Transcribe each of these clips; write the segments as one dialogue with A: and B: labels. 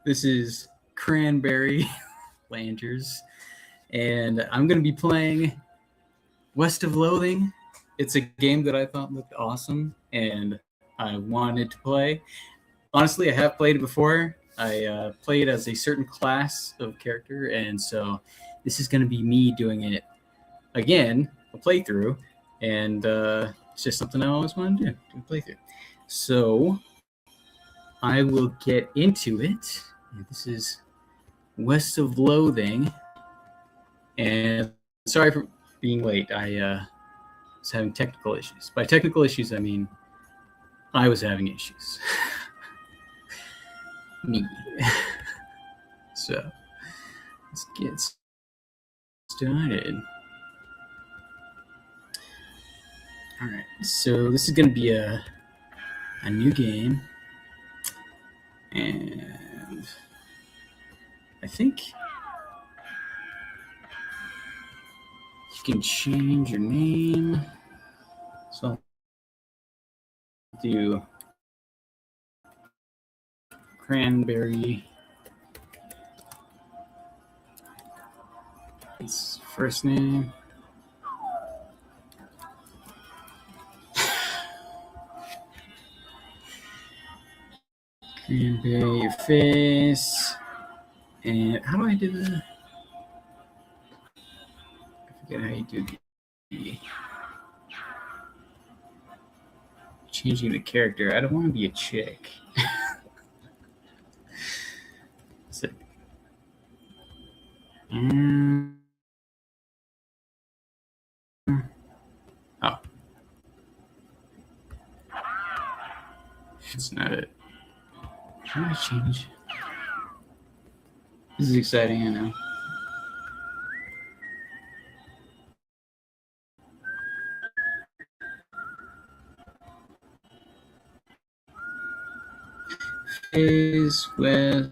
A: This is Cranberry Lanters, and I'm going to be playing West of Loathing. It's a game that I thought looked awesome, and I wanted to play. Honestly, I have played it before. I played as a certain class of character, and so this is going to be me doing it again, a playthrough, and it's just something I always wanted to do a playthrough. So I will get into it. This is West of Loathing, and sorry for being late. I was having technical issues. By technical issues, I mean I was having issues. Me. So let's get started. All right, so this is going to be a new game, and I think you can change your name. So I'll do Cranberry. His first name. Cranberry, your face. And how do I do that? I forget how you do the changing the character. I don't want to be a chick. So, oh. That's not it. How do I change? This is exciting, I know. Face with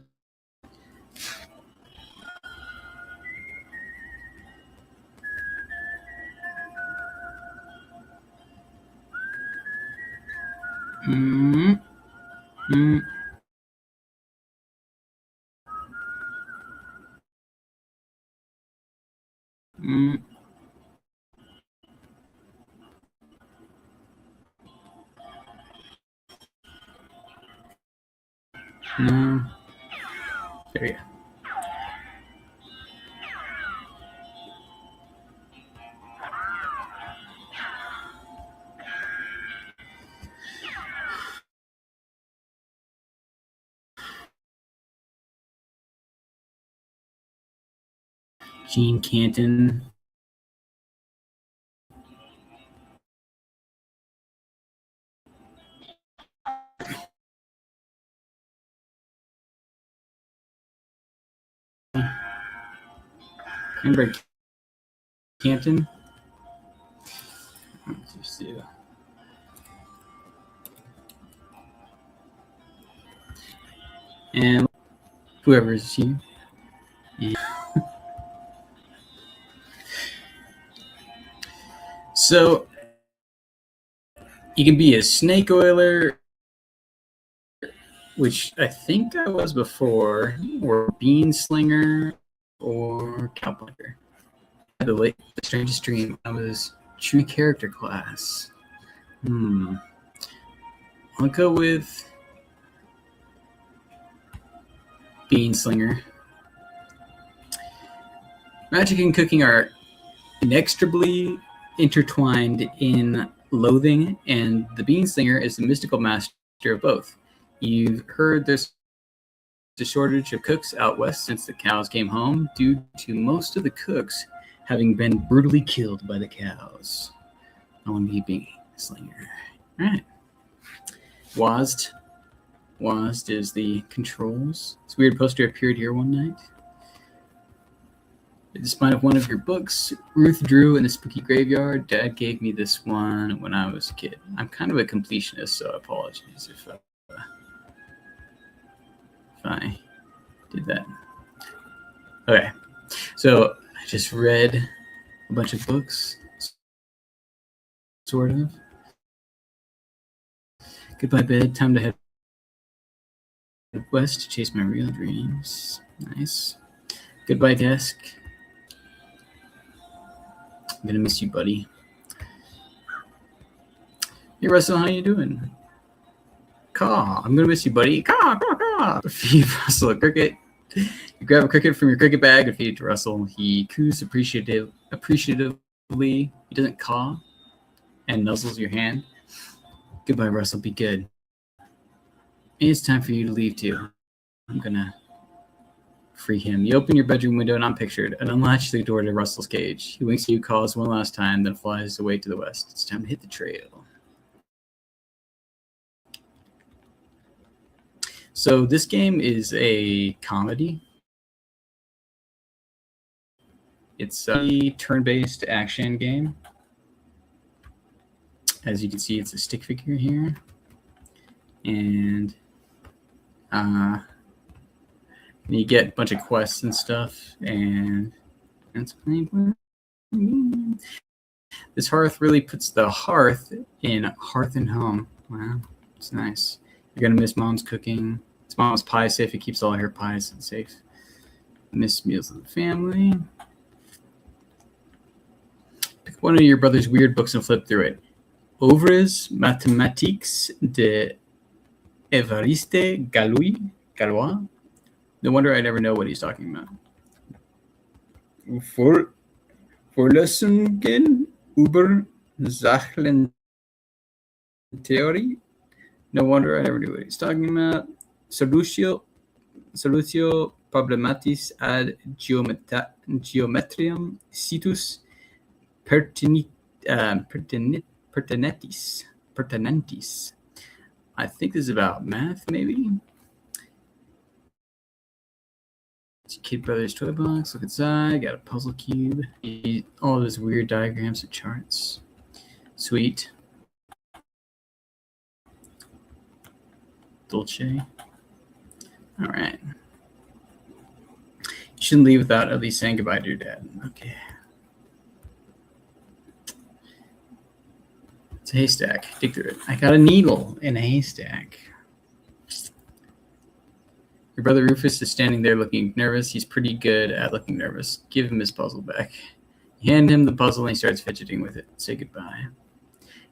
A: No. There we go. Gene Canton. Remember Canton? Let's just do. And whoever is you. Yeah. So you can be a snake oiler, which I think I was before, or bean slinger, or cowpuncher. The strangest dream. I was true character class. I'll go with bean slinger. Magic and cooking are inextricably intertwined in Loathing, and the bean slinger is the mystical master of both. You've heard this a shortage of cooks out west since the cows came home, due to most of the cooks having been brutally killed by the cows. I want to be being a slinger. All right. WASD is the controls. This weird poster appeared here one night. Despite one of your books, Ruth drew in the spooky graveyard. Dad gave me this one when I was a kid. I'm kind of a completionist, so I apologize if I did that. Okay, so I just read a bunch of books, sort of. Goodbye, bed. Time to head west to chase my real dreams. Nice. Goodbye, desk. I'm gonna miss you, buddy. Hey, Russell, how you doing? Caw, I'm gonna miss you, buddy. Caw, caw, caw. Feed Russell a cricket. You grab a cricket from your cricket bag and feed it to Russell. He coos appreciatively. He doesn't caw and nuzzles your hand. Goodbye, Russell. Be good. It's time for you to leave, too. I'm gonna free him. You open your bedroom window, and I'm pictured, and unlatch the door to Russell's cage. He winks at you, calls one last time, then flies away to the west. It's time to hit the trail. So this game is a comedy. It's a turn-based action game. As you can see, it's a stick figure here. And you get a bunch of quests and stuff, and that's playing. This hearth really puts the hearth in hearth and home. Wow, it's nice. You're gonna miss mom's cooking. It's mom's pie safe. It keeps all her pies safe. Miss meals of the family. Pick one of your brother's weird books and flip through it. Ouvres mathématiques de Évariste Galois. No wonder I never know what he's talking about. Vorlesungen über Zahlentheorie. No wonder I never knew what he's talking about. Solutio problematis ad geometriam situs pertinentis. I think this is about math, maybe. It's Kid Brothers toy box. Look inside. Got a puzzle cube. All those weird diagrams and charts. Sweet. Dolce. All right. You shouldn't leave without at least saying goodbye to your dad. Okay. It's a haystack. Dig through it. I got a needle in a haystack. Your brother Rufus is standing there looking nervous. He's pretty good at looking nervous. Give him his puzzle back. You hand him the puzzle and he starts fidgeting with it. Say goodbye.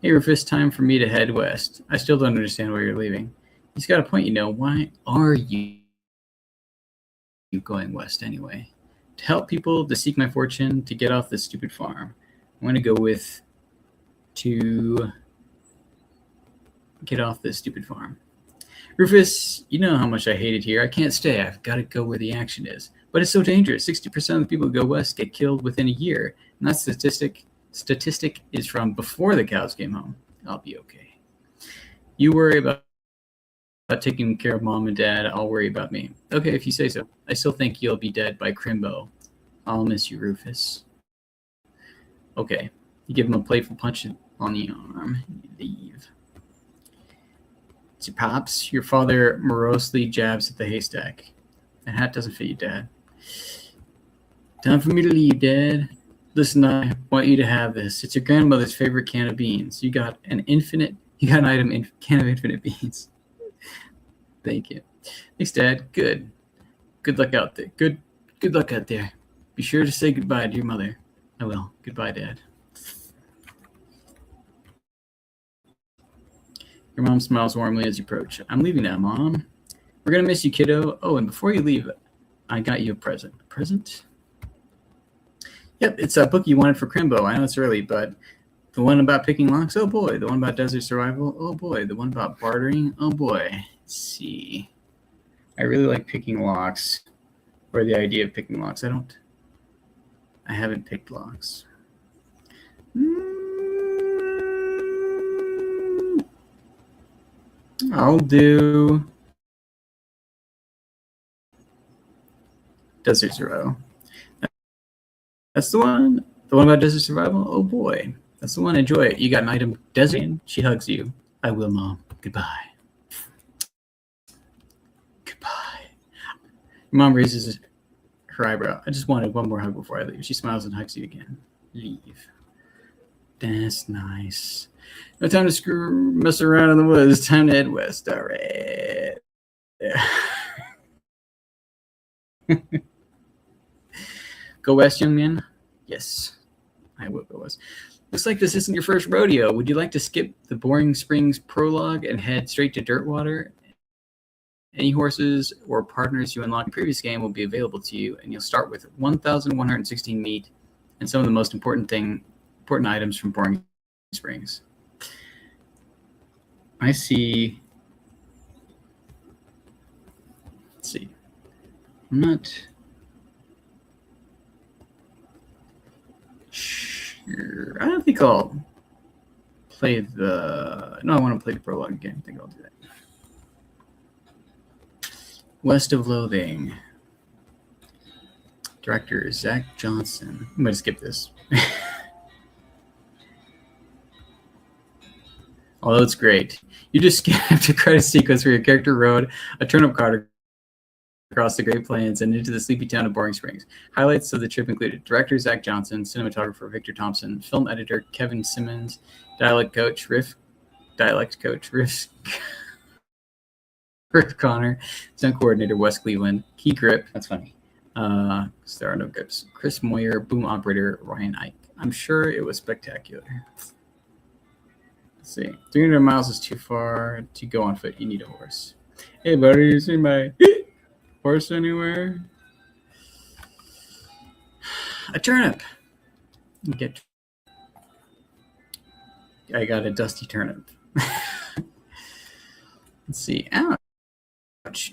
A: Hey, Rufus, time for me to head west. I still don't understand why you're leaving. He's got a point, you know. Why are you going west anyway? To help people, to seek my fortune, to get off this stupid farm. I'm going to go with to get off this stupid farm. Rufus, you know how much I hate it here. I can't stay. I've got to go where the action is. But it's so dangerous. 60% of the people who go west get killed within a year. And that statistic is from before the cows came home. I'll be okay. You worry about taking care of mom and dad. I'll worry about me. Okay, if you say so. I still think you'll be dead by Crimbo. I'll miss you, Rufus. Okay. You give him a playful punch on the arm. You leave. It's your pops. Your father morosely jabs at the haystack. That hat doesn't fit you, Dad. Time for me to leave, Dad. Listen, I want you to have this. It's your grandmother's favorite can of beans. You got an can of infinite beans. Thank you. Thanks, Dad. Good luck out there. Good luck out there. Be sure to say goodbye to your mother. I will. Goodbye, Dad. Your mom smiles warmly as you approach. I'm leaving now, Mom. We're going to miss you, kiddo. Oh, and before you leave, I got you a present. A present? Yep, it's a book you wanted for Crimbo. I know it's early, but the one about picking locks? Oh, boy. The one about desert survival? Oh, boy. The one about bartering? Oh, boy. Let's see. I really like picking locks, or the idea of picking locks. I haven't picked locks. I'll do Desert Survival. That's the one. The one about Desert Survival? Oh boy. That's the one. Enjoy it. You got an item. Desert. She hugs you. I will, Mom. Goodbye. Goodbye. Your mom raises her eyebrow. I just wanted one more hug before I leave. She smiles and hugs you again. Leave. That's nice. No time to mess around in the woods. Time to head west. All right. Go west, young man? Yes, I will go west. Looks like this isn't your first rodeo. Would you like to skip the Boring Springs prologue and head straight to Dirtwater? Any horses or partners you unlock in the previous game will be available to you, and you'll start with 1,116 meat and some of the most important items from Boring Springs. I see. Let's see. I'm not sure. I don't think I'll play the. No, I want to play the prologue again. I think I'll do that. West of Loathing. Director Zach Johnson. I'm going to skip this. Although it's great. You just skipped a credit sequence where your character rode a turnip cart across the Great Plains and into the sleepy town of Boring Springs. Highlights of the trip included director Zach Johnson, cinematographer Victor Thompson, film editor Kevin Simmons, dialect coach Riff Connor, stunt coordinator Wes Cleveland, key grip, that's funny. There are no grips. Chris Moyer, boom operator Ryan Ike. I'm sure it was spectacular. Let's see. 300 miles is too far to go on foot. You need a horse. Hey, buddy, you see my horse anywhere? A turnip. I got a dusty turnip. Let's see. Ouch.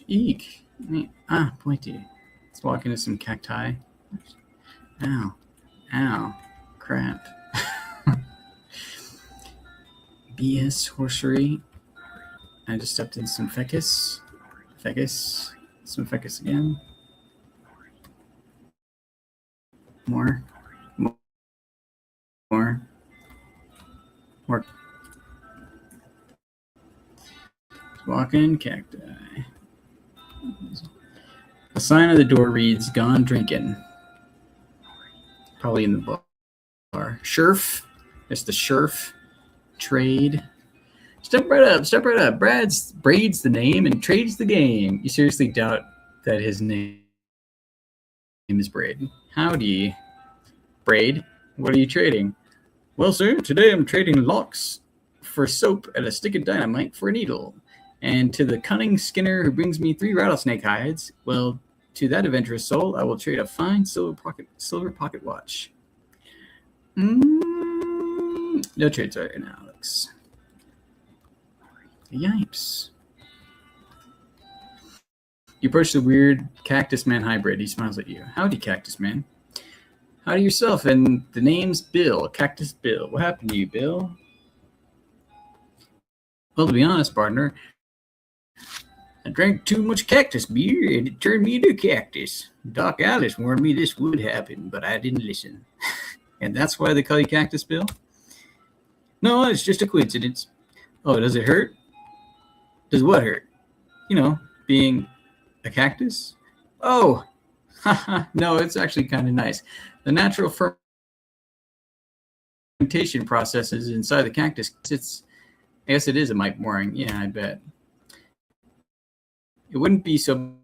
A: Eek. Pointy. Let's walk into some cacti. Ow. Crap. BS horsery. I just stepped in some fecus. Some fecus again. More. Walking cacti. The sign on the door reads, "Gone drinking." Probably in the bar. Scherf. It's the Scherf trade. Step right up. Braid's the name and trade's the game. You seriously doubt that his name is Braid? Howdy. Braid, what are you trading? Well, sir, today I'm trading locks for soap and a stick of dynamite for a needle. And to the cunning Skinner who brings me 3 rattlesnake hides, well, to that adventurous soul, I will trade a fine silver pocket watch. No trades right now, Alex. Yipes. You approach the weird Cactus Man hybrid. He smiles at you. Howdy, Cactus Man. Howdy yourself, and the name's Bill, Cactus Bill. What happened to you, Bill? Well, to be honest, partner, I drank too much cactus beer, and it turned me into a cactus. Doc Alice warned me this would happen, but I didn't listen. And that's why they call you Cactus Bill? No, it's just a coincidence. Oh, does it hurt? Does what hurt? You know, being a cactus? Oh, no, it's actually kind of nice. The natural fermentation processes inside the cactus, I guess it is a mite boring. Yeah, I bet. It wouldn't be so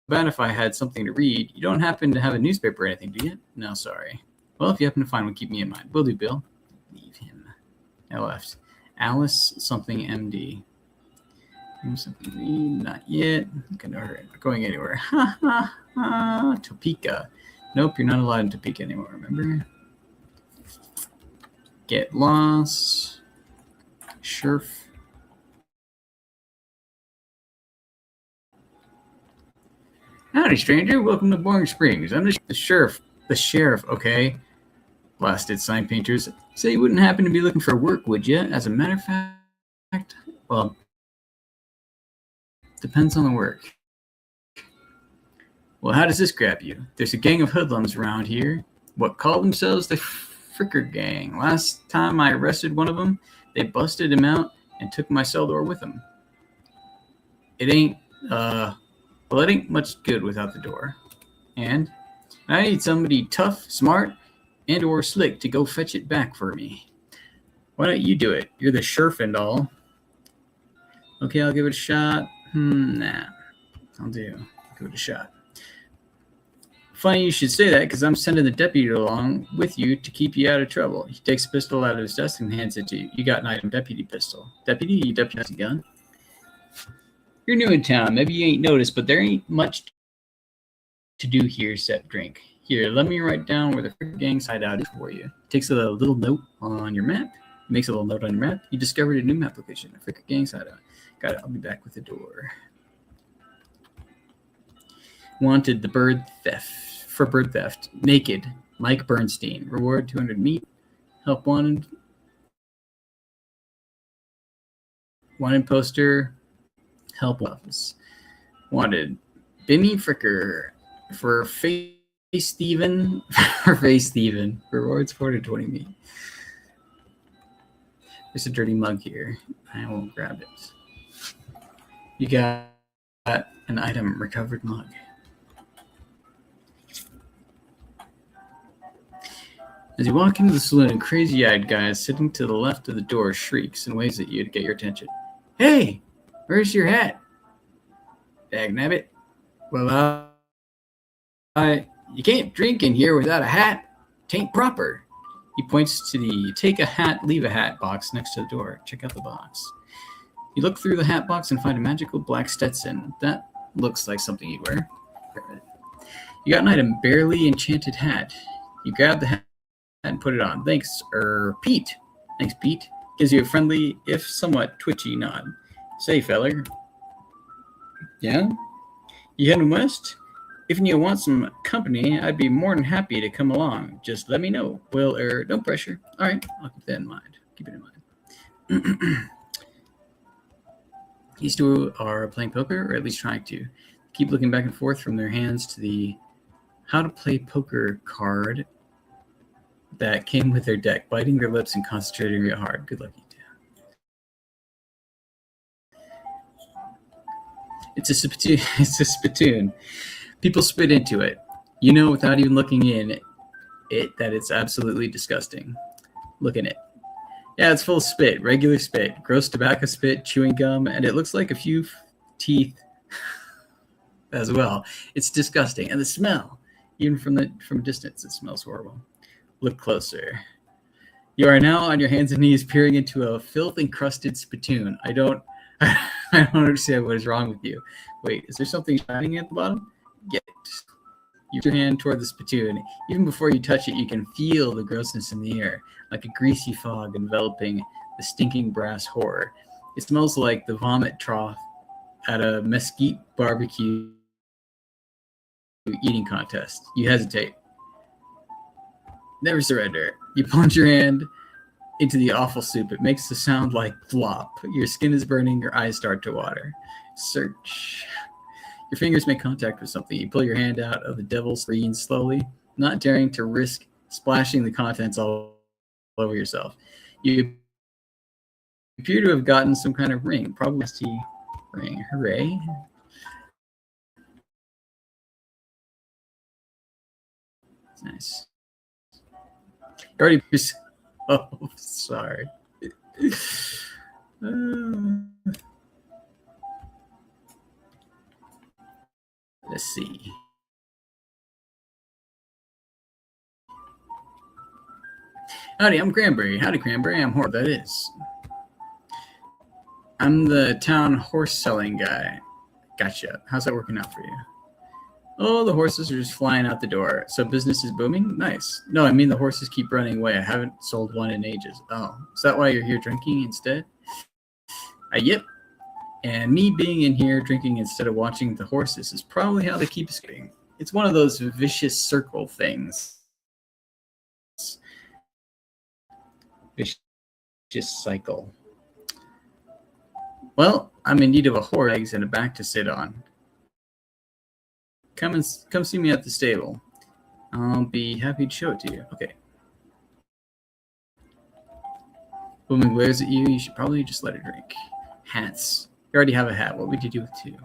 A: bad if I had something to read. You don't happen to have a newspaper or anything, do you? No, sorry. Well, if you happen to find one, keep me in mind. Will do, Bill. Leave him. I left. Alice something MD. Something read. Not yet. Okay, no hurry. Not going anywhere. Topeka. Nope, you're not allowed in Topeka anymore, remember? Get lost. Scherf. Howdy, stranger. Welcome to Boring Springs. I'm the sheriff. The sheriff, okay? Blasted sign painters. Say you wouldn't happen to be looking for work, would you? As a matter of fact, well, depends on the work. Well, how does this grab you? There's a gang of hoodlums around here. What call themselves the Fricker Gang. Last time I arrested one of them, they busted him out and took my cell door with them. It ain't much good without the door. And I need somebody tough, smart, and or slick to go fetch it back for me. Why don't you do it? You're the sheriff and all. Okay, I'll give it a shot. Nah. I'll give it a shot. Funny you should say that, because I'm sending the deputy along with you to keep you out of trouble. He takes a pistol out of his desk and hands it to you. You got an item deputy pistol. Deputy, you deputy has a gun? You're new in town. Maybe you ain't noticed, but there ain't much to do here except drink. Here, let me write down where the Fricker Gang's hideout is for you. Takes a little note on your map. Makes a little note on your map. You discovered a new map location, the Fricker Gang's hideout. Got it. I'll be back with the door. Wanted the bird theft. Naked. Mike Bernstein. Reward 200 meat. Help wanted. Wanted poster. Help office. Wanted. Benny Fricker. For face Steven. Rewards 420 meat. There's a dirty mug here. I will grab it. You got an item, recovered mug. As you walk into the saloon, a crazy-eyed guy sitting to the left of the door shrieks and waves at you to get your attention. Hey, where's your hat? Dagnabbit. Well, you can't drink in here without a hat. Tain't proper. He points to the take a hat, leave a hat box next to the door. Check out the box. You look through the hat box and find a magical black Stetson. That looks like something you'd wear. You got an item, barely enchanted hat. You grab the hat and put it on. Thanks, Pete. Thanks, Pete. Gives you a friendly, if somewhat twitchy nod. Say, feller. Yeah? You heading west? If you want some company, I'd be more than happy to come along. Just let me know. Well, don't pressure. All right, I'll keep that in mind. Keep it in mind. These two are playing poker, or at least trying to. Keep looking back and forth from their hands to the how to play poker card that came with their deck, biting their lips and concentrating real hard. Good luck, you two. It's a spittoon. People spit into it. You know without even looking in it that it's absolutely disgusting. Look in it. Yeah, it's full of spit, regular spit, gross tobacco spit, chewing gum, and it looks like a few teeth as well. It's disgusting. And the smell, even from a distance, it smells horrible. Look closer. You are now on your hands and knees peering into a filth-encrusted spittoon. I don't understand what is wrong with you. Wait, is there something shining at the bottom? Get it. You put your hand toward the spittoon. Even before you touch it, you can feel the grossness in the air, like a greasy fog enveloping the stinking brass horror. It smells like the vomit trough at a mesquite barbecue eating contest. You hesitate. Never surrender. You plunge your hand into the awful soup. It makes a sound like flop. Your skin is burning. Your eyes start to water. Search. Your fingers make contact with something. You pull your hand out of the devil's screen slowly, not daring to risk splashing the contents all over yourself. You appear to have gotten some kind of ring, probably a ST ring. Hooray. Nice. You already... Oh, sorry. Let's see. Howdy, I'm Cranberry. Howdy, Cranberry. I'm Horse. That is. I'm the town horse selling guy. Gotcha. How's that working out for you? Oh, the horses are just flying out the door. So business is booming? Nice. No, I mean the horses keep running away. I haven't sold one in ages. Oh, is that why you're here drinking instead? Yep. And me being in here drinking instead of watching the horses is probably how they keep escaping. It's one of those vicious circle things. Vicious cycle. Well, I'm in need of a horse, legs, and a back to sit on. Come see me at the stable. I'll be happy to show it to you. Okay. Woman glares at you. You should probably just let her drink. Hats. You already have a hat. What would you do with two?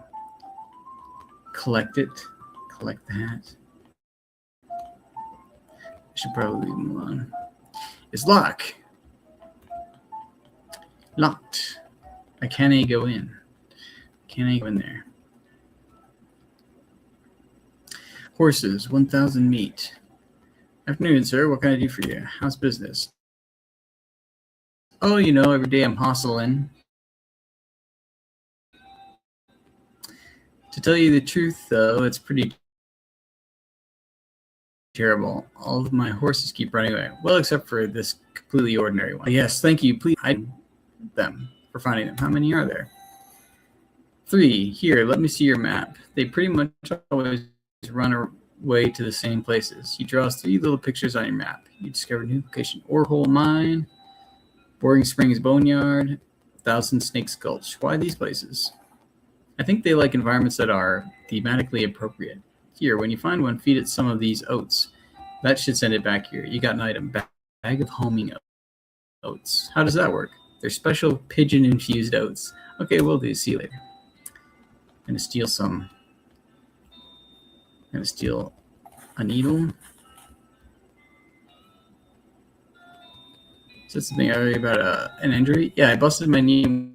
A: Collect it. Collect the hat. I should probably leave them alone. It's locked. Locked. I can't go in. Can't go in there. Horses, 1,000 meat. Afternoon, sir. What can I do for you? How's business? Oh, you know, every day I'm hustling. To tell you the truth, though, it's pretty terrible. All of my horses keep running away. Well, except for this completely ordinary one. Yes, thank you. Please hide them for finding them. How many are there? 3. Here, let me see your map. They pretty much always run away to the same places. You draw 3 little pictures on your map. You discover new location: Orehole Mine, Boring Springs Boneyard, Thousand Snakes Gulch. Why these places? I think they like environments that are thematically appropriate. Here, when you find one, feed it some of these oats. That should send it back here. You got an item. Bag of homing oats. How does that work? They're special pigeon-infused oats. Okay, we'll do. See you later. I'm going to steal some. I'm going to steal a needle. Is that something I worry about an injury? Yeah, I busted my knee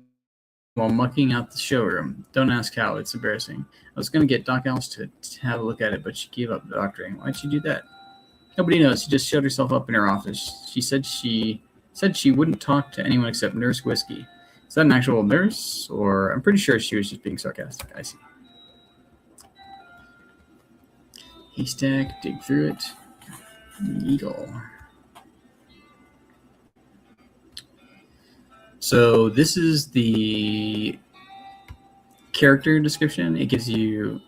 A: while mucking out the showroom. Don't ask how. It's embarrassing. I was going to get Doc Alice to have a look at it, but she gave up doctoring. Why'd she do that? Nobody knows. She just shut herself up in her office. She said she wouldn't talk to anyone except Nurse Whiskey. Is that an actual nurse? Or I'm pretty sure she was just being sarcastic. I see. Haystack, dig through it. Needle. So this is the character description. It gives you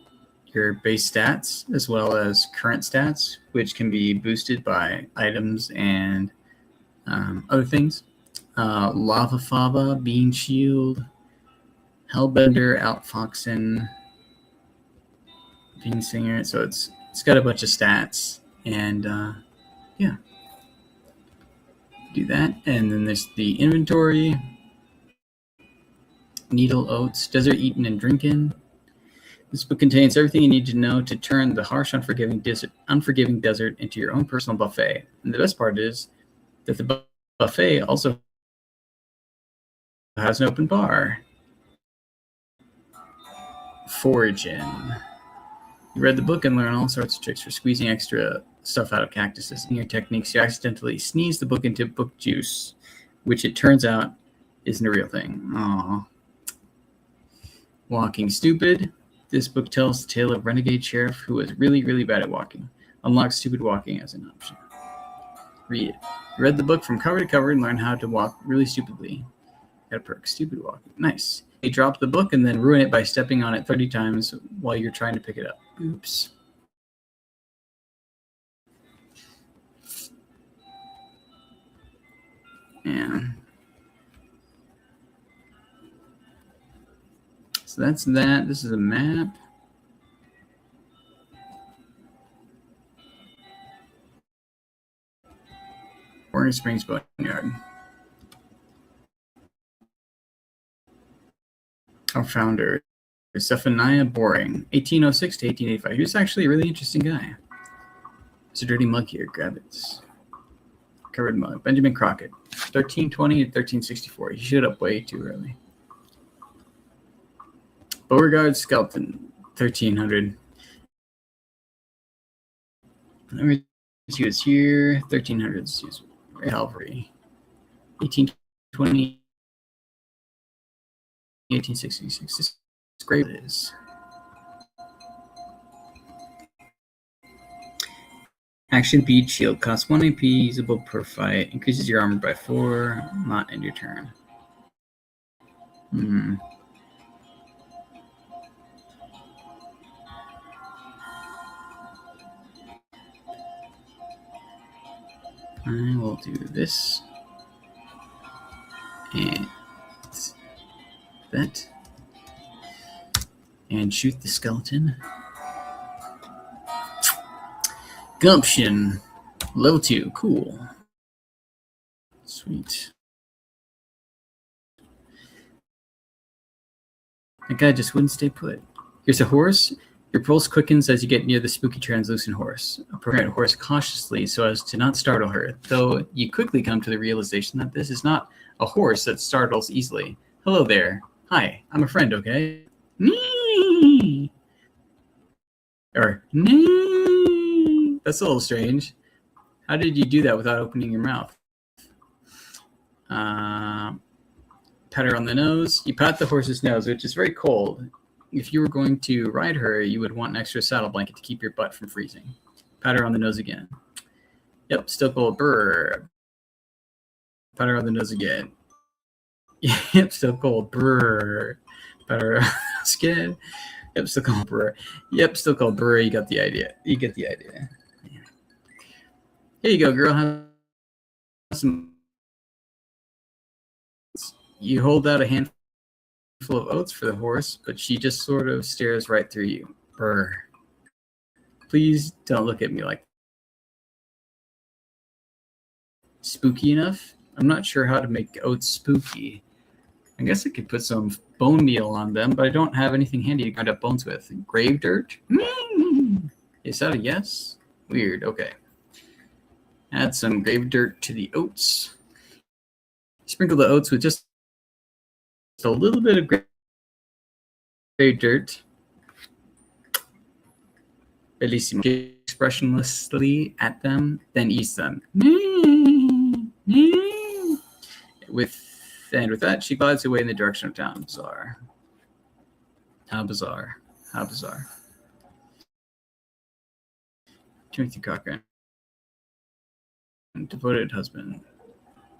A: your base stats as well as current stats, which can be boosted by items and other things. Lava Fava, Bean Shield, Hellbender, Outfoxen, Bean Singer. So it's got a bunch of stats, and yeah, do that. And then there's the inventory. Needle Oats, Desert Eaten and Drinking. This book contains everything you need to know to turn the harsh, unforgiving desert into your own personal buffet. And the best part is that the buffet also has an open bar. Foraging. You read the book and learn all sorts of tricks for squeezing extra stuff out of cactuses. In your techniques, you accidentally sneeze the book into book juice, which it turns out isn't a real thing. Aww. Walking Stupid. This book tells the tale of renegade sheriff who was really, really bad at walking. Unlock stupid walking as an option. Read. Read the book from cover to cover and learn how to walk really stupidly. Got a perk. Stupid walking. Nice. You drop the book and then ruin it by stepping on it 30 times while you're trying to pick it up. Oops. Yeah. So that's that. This is a map. Boring Springs Boneyard. Our founder is Zephaniah Boring, 1806 to 1885. He was actually a really interesting guy. There's a dirty mug here. Grab it. Covered mug. Benjamin Crockett, 1320 to 1364. He showed up way too early. Beauregard Skelton, 1300. He was here. 1300s. He was cavalry. 1820. 1866. This is great. It is. Action Bead Shield costs 1 AP, usable per fight, increases your armor by 4, not end your turn. I will do this and that and shoot the skeleton. Gumption, level 2, cool. Sweet. That guy just wouldn't stay put. Here's a horse. Your pulse quickens as you get near the spooky translucent horse. Approach the horse cautiously so as to not startle her, though you quickly come to the realization that this is not a horse that startles easily. Hello there. Hi, I'm a friend, okay? Or, that's a little strange. How did you do that without opening your mouth? Pat her on the nose. You pat the horse's nose, which is very cold. If you were going to ride her, you would want an extra saddle blanket to keep your butt from freezing. Pat her on the nose again. Yep, still cold. Brr. Pat her on the nose again. Yep, still cold. Brr. Pat her on the skin. Yep, still cold. Brr. Yep, still cold. Brr. You got the idea. You get the idea. Here you go, girl. Have some. You hold out a handful of oats for the horse, but she just sort of stares right through you. Brr. Please don't look at me like that. Spooky enough? I'm not sure how to make oats spooky. I guess I could put some bone meal on them, but I don't have anything handy to grind up bones with. Grave dirt? Is that a yes? Weird. Okay. Add some grave dirt to the oats. Sprinkle the oats with just a little bit of grave dirt. Bellissimo. Expressionlessly at them, then eats them. With that, she glides away in the direction of town. Bizarre. How bizarre. How bizarre. Timothy Cochran. Devoted husband.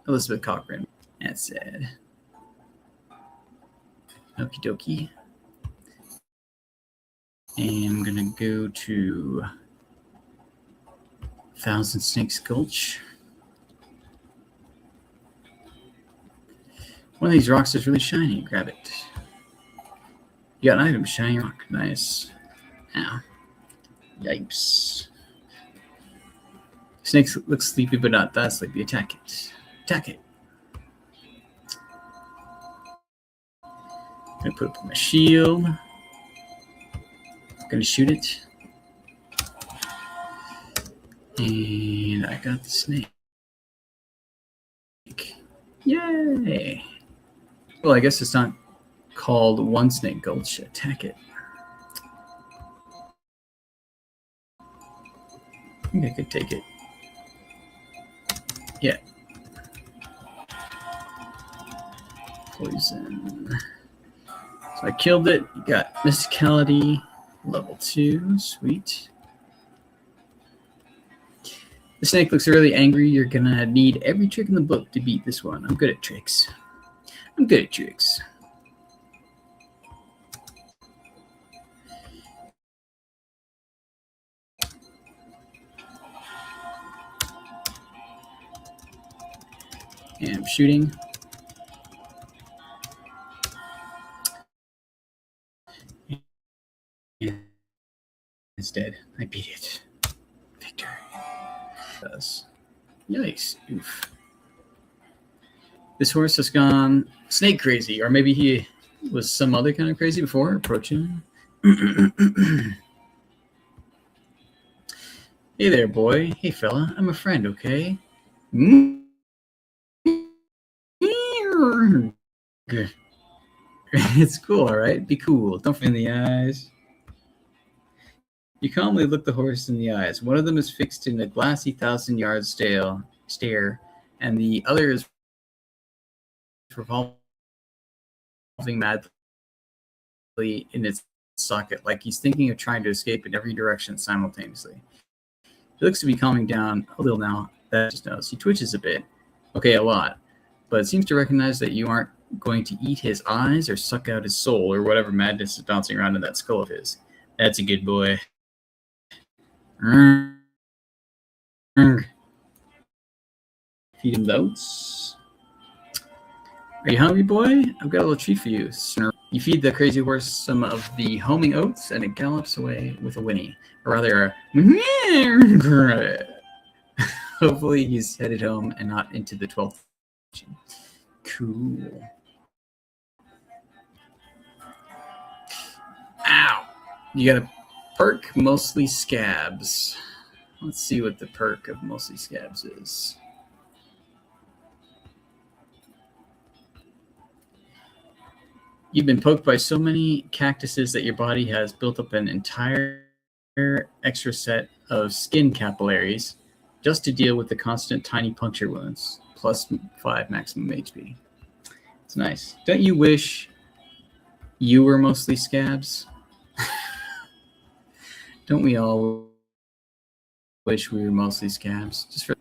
A: Elizabeth Cochran. That's sad. Okie dokie. And I'm going to go to Thousand Snakes Gulch. One of these rocks is really shiny. Grab it. You got an item. Shiny rock. Nice. Ow. Yipes. Snake looks sleepy, but not that sleepy. Attack it. Attack it. I'm going to put up my shield. I'm going to shoot it. And I got the snake. Yay! Well, I guess it's not called One Snake Gulch. Attack it. I think I could take it. Yeah. Poison. So I killed it. You got Mysticality, level 2. Sweet. The snake looks really angry. You're going to need every trick in the book to beat this one. I'm good at tricks. I'm good at tricks. And I'm shooting. And it's dead. I beat it. Victory. Yikes. Oof. This horse has gone snake crazy, or maybe he was some other kind of crazy before approaching. Hey there, boy. Hey, fella. I'm a friend, okay? It's cool, all right? Be cool. Don't in the eyes. You calmly look the horse in the eyes. One of them is fixed in a glassy 1,000-yard stare, and the other is revolving madly in its socket, like he's thinking of trying to escape in every direction simultaneously. He looks to be calming down a little now. That just knows. He twitches a bit. Okay, a lot. But it seems to recognize that you aren't going to eat his eyes or suck out his soul or whatever madness is bouncing around in that skull of his. That's a good boy. Feed him the oats. Are you hungry, boy? I've got a little treat for you. You feed the crazy horse some of the homing oats, and it gallops away with a whinny, or rather, hopefully he's headed home and not into the 12th. Cool. Ow! You got a perk, mostly scabs. Let's see what the perk of mostly scabs is. You've been poked by so many cactuses that your body has built up an entire extra set of skin capillaries just to deal with the constant tiny puncture wounds, plus 5 maximum HP. It's nice. Don't you wish you were mostly scabs? Don't we all wish we were mostly scabs? Just for...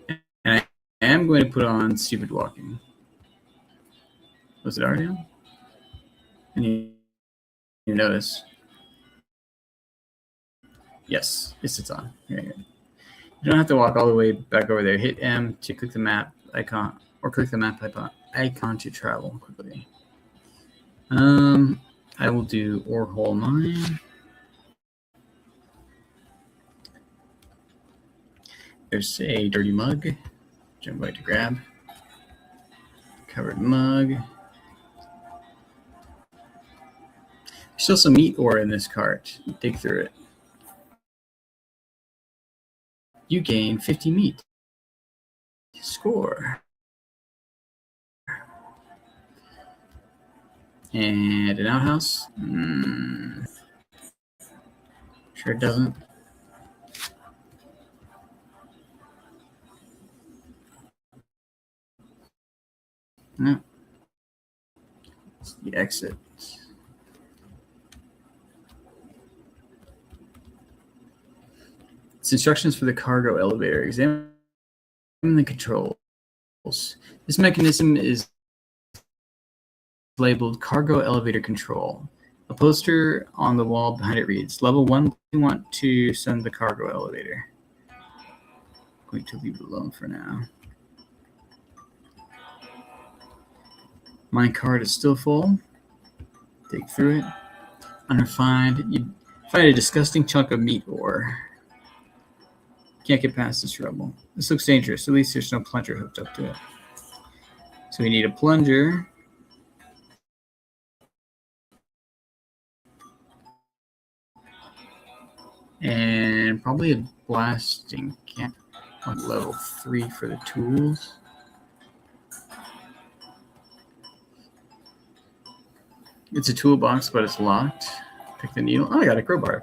A: And I am going to put on stupid walking. Was it already on? And you notice. Yes, it's on. Very good. You don't have to walk all the way back over there. Hit M to click the map icon, or click the map icon to travel quickly. I will do ore hole 9. There's a dirty mug, which I'm going to grab. Covered mug. There's still some meat ore in this cart. Dig through it. You gain 50 meat. Score. And an outhouse? Sure it doesn't. No. It's the exit. It's instructions for the cargo elevator. Examine the controls. This mechanism is labeled Cargo Elevator Control. A poster on the wall behind it reads, Level 1, we want to send the cargo elevator. I'm going to leave it alone for now. My cart is still full. Dig through it. Unrefined. You find a disgusting chunk of meat ore. Can't get past this rubble. This looks dangerous. At least there's no plunger hooked up to it. So we need a plunger. And probably a blasting camp on level 3 for the tools. It's a toolbox, but it's locked. Pick the needle. Oh, I got a crowbar.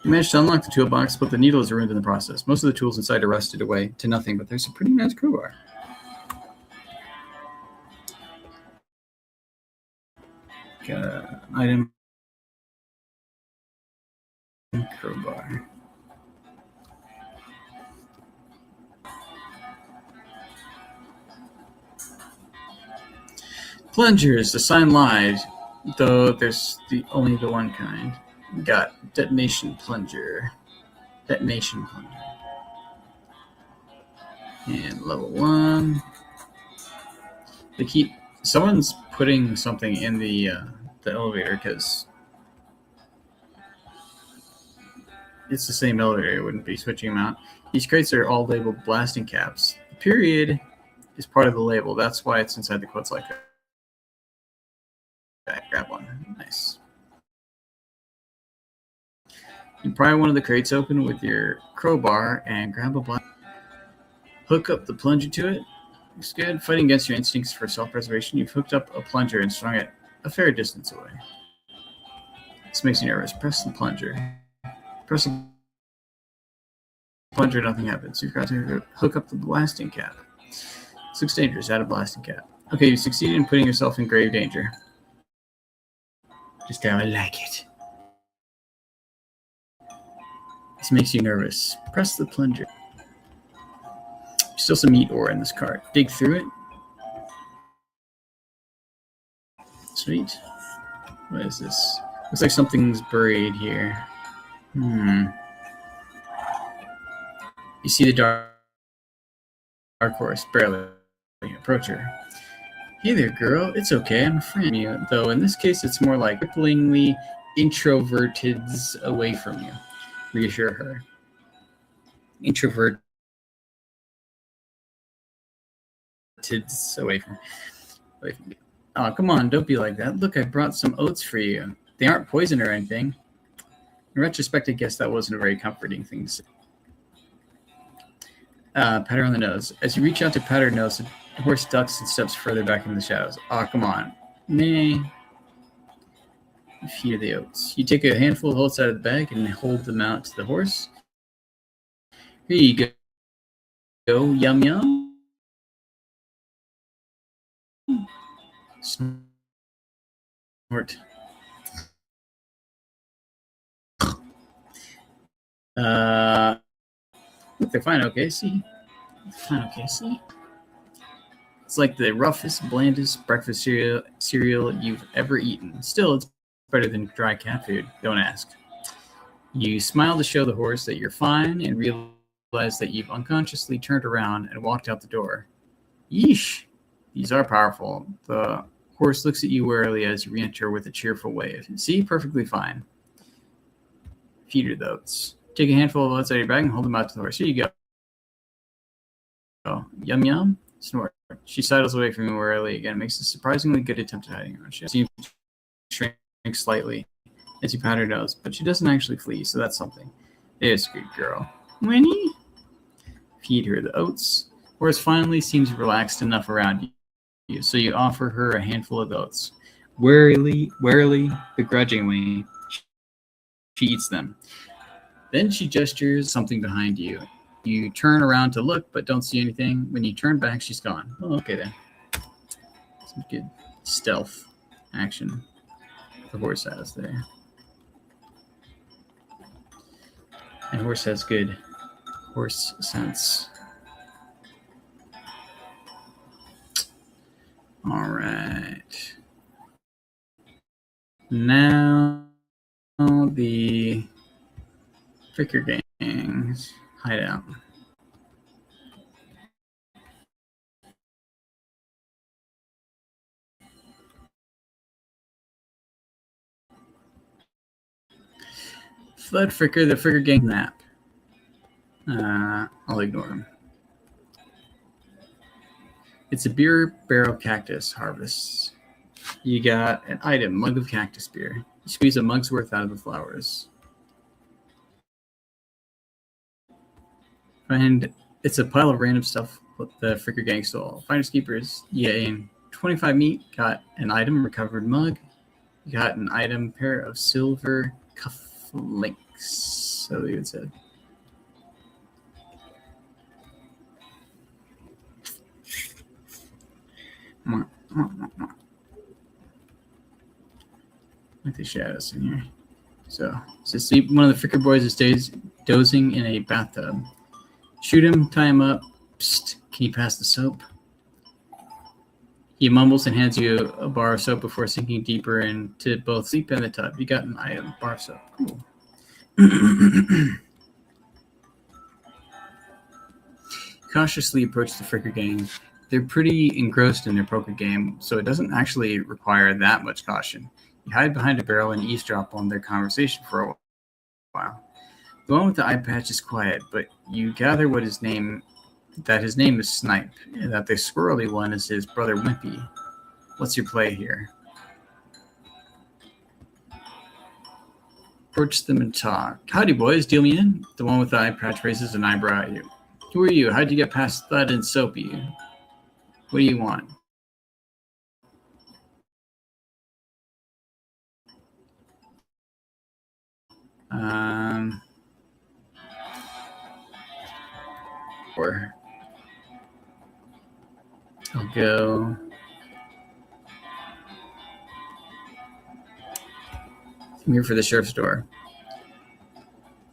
A: You managed to unlock the toolbox, but the needle is ruined in the process. Most of the tools inside are rusted away to nothing, but there's a pretty nice crowbar. Got an item. Crowbar. Plungers, the sign lied, though there's only the one kind. Got detonation plunger. Detonation plunger. And level 1. They keep someone's putting something in the elevator because it's the same elevator. It wouldn't be switching them out. These crates are all labeled blasting caps. The period is part of the label. That's why it's inside the quotes like that. Okay, grab one. Nice. You pry one of the crates open with your crowbar and grab a blast. Hook up the plunger to it. Looks good. Fighting against your instincts for self-preservation, you've hooked up a plunger and strung it a fair distance away. This makes you nervous. Press the plunger. Press the plunger, nothing happens. You've got to hook up the blasting cap. This looks dangerous. Add a blasting cap. Okay, you succeeded in putting yourself in grave danger. Just how I like it. This makes you nervous. Press the plunger. Still some meat ore in this cart. Dig through it. Sweet. What is this? Looks like something's buried here. You see the dark horse barely approach her. Hey there, girl. It's okay. I'm a friend of you. Though in this case, it's more like cripplingly introverted away from you. Reassure her. Introverted away from you. Oh, come on. Don't be like that. Look, I brought some oats for you. They aren't poison or anything. In retrospect, I guess that wasn't a very comforting thing to say. Pat her on the nose. As you reach out to pat her nose, the horse ducks and steps further back into the shadows. Oh, come on. Nah. Feed her the oats. You take a handful of oats out of the bag and hold them out to the horse. Here you go. Yum yum. Snort. Look, they're fine, okay? See? Fine, okay? See? It's like the roughest, blandest breakfast cereal you've ever eaten. Still, it's better than dry cat food. Don't ask. You smile to show the horse that you're fine and realize that you've unconsciously turned around and walked out the door. Yeesh! These are powerful. The horse looks at you warily as you re-enter with a cheerful wave. See? Perfectly fine. Feed her the oats. Take a handful of oats out of your bag and hold them out to the horse. Here you go. Yum yum. Snort. She sidles away from you warily again, makes a surprisingly good attempt at hiding her. She seems to shrink slightly as you pat her nose, but she doesn't actually flee, so that's something. There's a good girl. Winnie? Feed her the oats. Horse finally seems relaxed enough around you, so you offer her a handful of oats. Warily, begrudgingly, she eats them. Then she gestures something behind you. You turn around to look, but don't see anything. When you turn back, she's gone. Oh, okay then. Some good stealth action the horse has there. And horse has good horse sense. All right. Now the Fricker Gang's hideout. Flood Fricker, the Fricker Gang map. I'll ignore him. It's a beer barrel cactus harvest. You got an item, mug of cactus beer. You squeeze a mug's worth out of the flowers. And it's a pile of random stuff the Fricker Gang stole. Finders keepers, you gain 25 meat, got an item, recovered mug, you got an item, pair of silver cufflinks. So they would say. Like the shadows in here. So sleep. One of the Fricker boys stays dozing in a bathtub. Shoot him, tie him up. Psst, can you pass the soap? He mumbles and hands you a bar of soap before sinking deeper into both sleep and the tub. You got an item, bar of soap. Cool. Cautiously approach the Fricker Gang. They're pretty engrossed in their poker game, so it doesn't actually require that much caution. You hide behind a barrel and eavesdrop on their conversation for a while. The one with the eye patch is quiet, but you gather his name is Snipe, and that the squirrely one is his brother Wimpy. What's your play here? Approach them and talk. Howdy, boys, deal me in. The one with the eye patch raises an eyebrow at you. Who are you? How'd you get past Thud and Soapy? What do you want? Or I'll go. I'm here for the sheriff's door.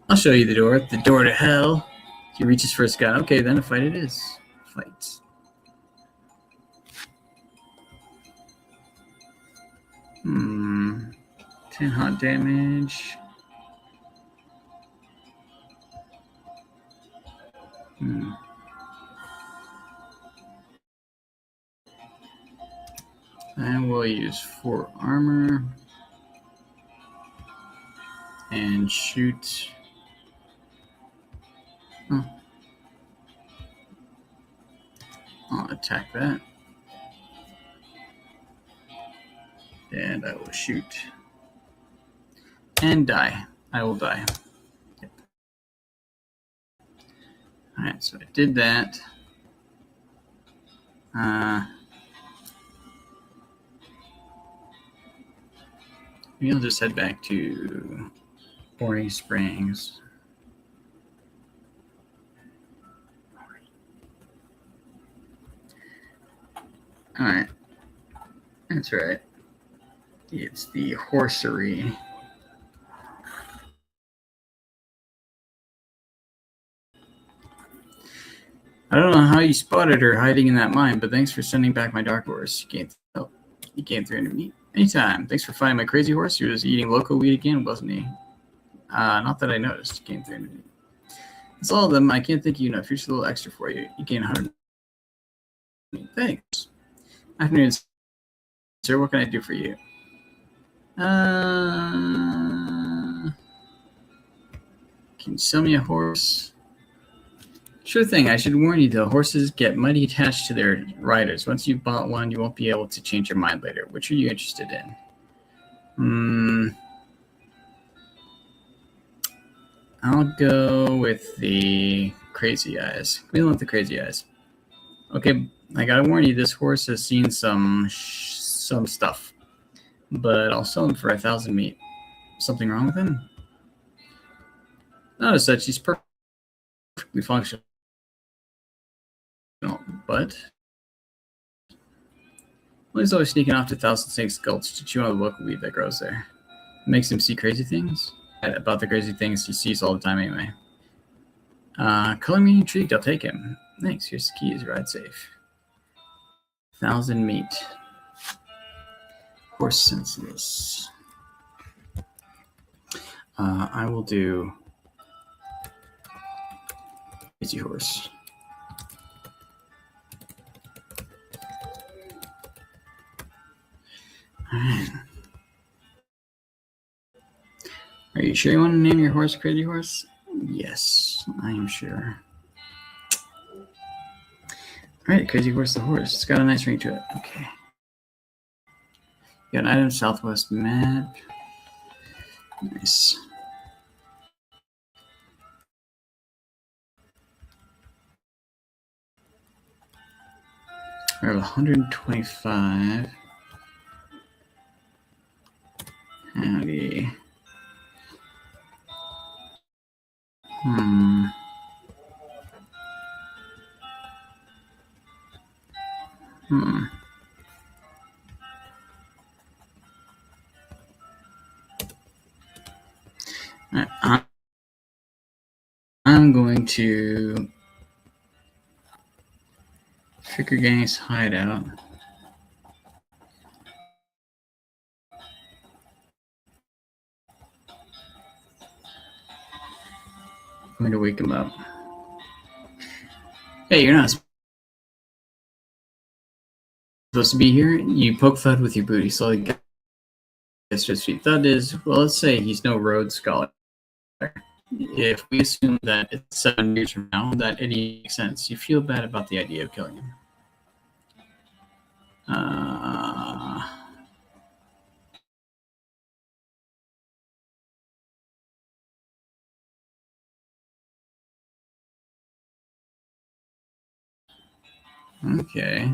A: I'll show you the door. The door to hell. He reaches for his gun. Okay, then a fight it is. Fight. 10 hot damage. And we'll use 4 armor and shoot. Oh. I'll attack that. And I will shoot. And die. I will die. Yep. Alright, so I did that. Maybe I'll just head back to Boring Springs. Alright. That's right. It's the horsery. I don't know how you spotted her hiding in that mine, but thanks for sending back my dark horse. You gained 300 meat. Anytime. Thanks for finding my crazy horse. He was eating local weed again, wasn't he? Not that I noticed. You gained 300 meat. That's all of them. I can't thank you enough. Here's a little extra for you. You gain 100 meat. Thanks. Afternoon, sir. What can I do for you? Can you sell me a horse? Sure thing. I should warn you, though. Horses get mighty attached to their riders. Once you've bought one, you won't be able to change your mind later. Which are you interested in? I'll go with the crazy eyes. We want the crazy eyes. Okay, I gotta warn you, this horse has seen some stuff. But I'll sell him for 1,000 meat. Something wrong with him? Not as such. He's perfectly functional. But well, he's always sneaking off to Thousand Snakes Gulch to chew on the local weed that grows there. It makes him see crazy things. About the crazy things he sees all the time anyway. Color me intrigued. I'll take him. Thanks. Here's the keys. Ride safe. 1,000 meat. Horse senseless. I will do crazy horse. Alright. Are you sure you want to name your horse Crazy Horse? Yes, I am sure. Alright, Crazy Horse the horse. It's got a nice ring to it. Okay. Got an item, Southwest map. Nice. We have 125. Howdy. I'm going to Tricker Gang's hideout. I'm going to wake him up. Hey, you're not supposed to be here. You poke Thud with your boot. He slowly gets to his feet. Thud is, well, let's say he's no Rhodes Scholar. If we assume that it's 7 years from now, that it makes sense. You feel bad about the idea of killing him. Okay.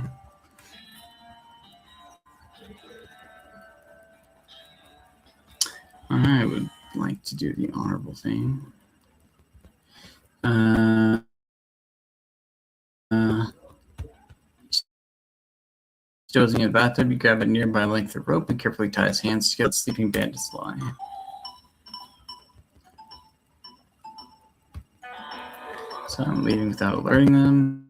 A: I would like to do the honorable thing. Dozing in the bathtub, you grab a nearby length of rope and carefully tie his hands together. Sleeping bandits lie. So I'm leaving without alerting them.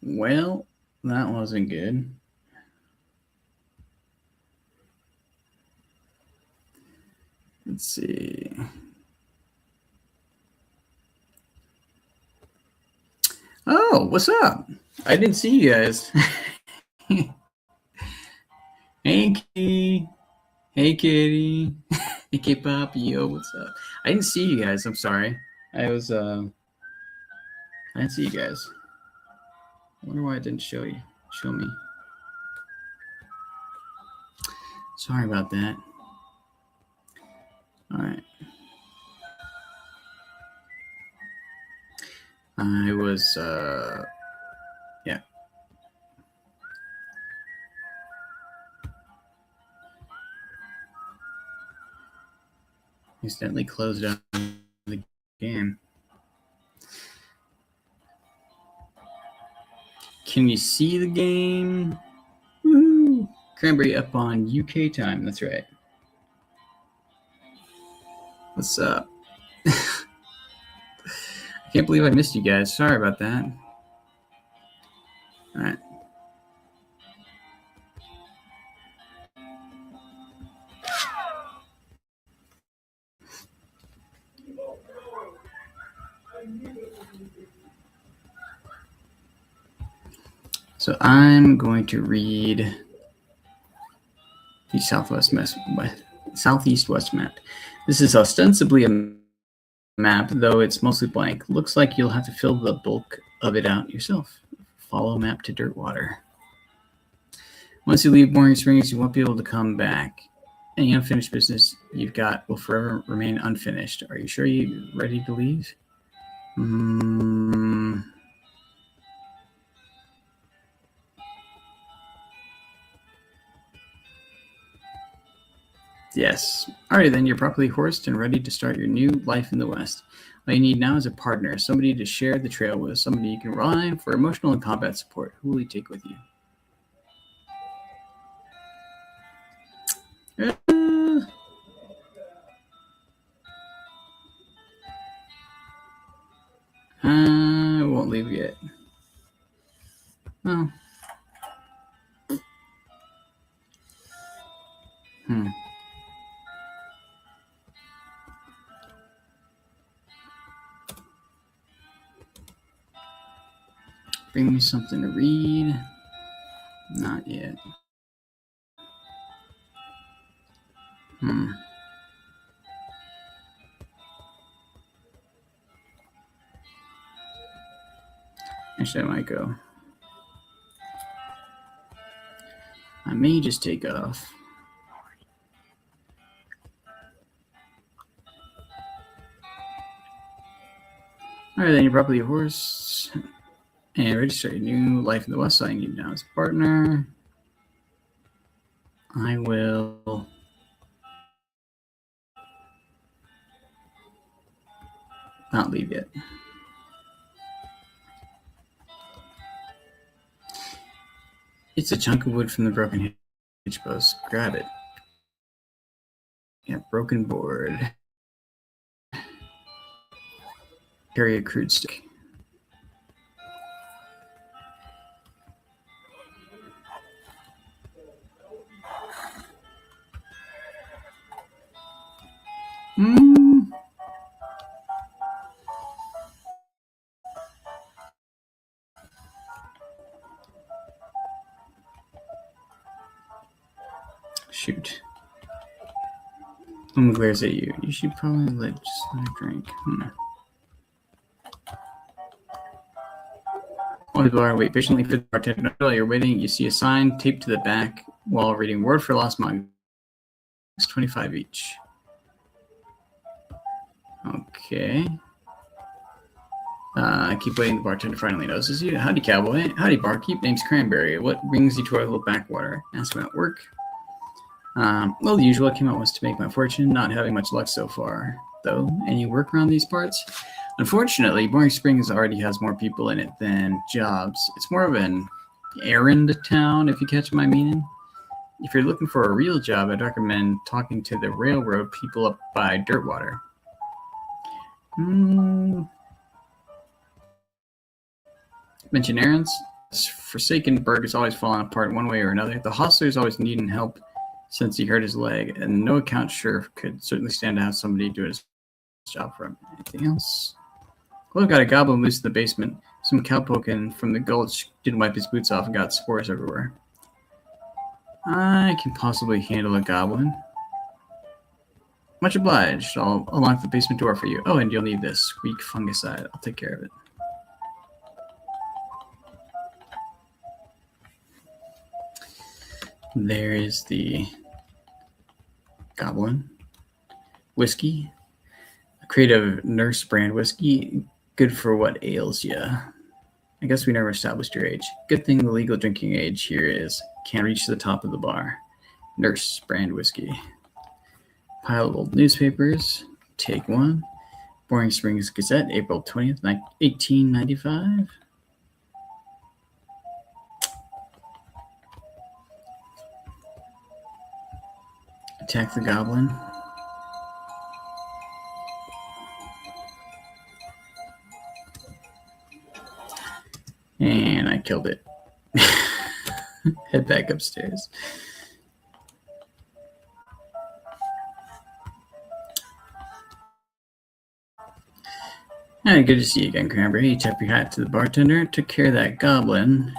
A: Well, that wasn't good. Let's see. Oh, what's up? I didn't see you guys. Hey, Kitty. Hey, Kitty. Hey, K-pop. Yo, what's up? I didn't see you guys. I'm sorry. I didn't see you guys. I wonder why it didn't show me. Sorry about that. All right. I was, yeah. Accidentally closed out the game. Can you see the game? Woo! Cranberry up on UK time. That's right. What's up? I can't believe I missed you guys. Sorry about that. All right. So I'm going to read the Southeast West map. This is ostensibly a map, though it's mostly blank. Looks like you'll have to fill the bulk of it out yourself. Follow map to Dirtwater. Once you leave Boring Springs, you won't be able to come back. Any unfinished business you've got will forever remain unfinished. Are you sure you're ready to leave? Yes. Alright, then you're properly horsed and ready to start your new life in the West. All you need now is a partner, somebody to share the trail with, somebody you can rely on for emotional and combat support. Who will you take with you? I won't leave yet. Oh. Bring me something to read. Not yet. Actually, I might go. I may just take off. Alright, then you're probably a horse. And ready to start your new life in the West. So I need now as a partner. I will not leave yet. It's a chunk of wood from the broken hitch post. Grab it. Yeah, broken board. Carry a crude stick. Shoot. Someone glares at you. You should probably just let it drink. While people are wait patiently for the bartender. While you're waiting, you see a sign taped to the back while reading "Word for Lost Mugs, 25 each." Okay. I keep waiting. The bartender finally notices you. Howdy, cowboy. Howdy, barkeep. Name's Cranberry. What brings you to our little backwater? Ask about work. Well, the usual. I came out was to make my fortune. Not having much luck so far, though. Any work around these parts? Unfortunately, Boring Springs already has more people in it than jobs. It's more of an errand town, if you catch my meaning. If you're looking for a real job, I'd recommend talking to the railroad people up by Dirtwater. Mention errands? forsaken burg is always falling apart one way or another. The hostler is always needing help since he hurt his leg, and no account sheriff could certainly stand to have somebody do his job for him. Anything else? Well, I've got a goblin loose in the basement. Some cowpoke from the gulch didn't wipe his boots off and got spores everywhere. I can possibly handle a goblin. Much obliged. I'll unlock the basement door for you. Oh, and you'll need this squeak fungicide. I'll take care of it. There is the goblin. Whiskey. A crate of nurse brand whiskey. Good for what ails ya. I guess we never established your age. Good thing the legal drinking age here is can't reach the top of the bar. Nurse brand whiskey. Pile of old newspapers. Take one. Boring Springs Gazette, April 20th, 1895. Attack the goblin. And I killed it. Head back upstairs. Good to see you again, Cranberry. You tip your hat to the bartender. Took care of that goblin.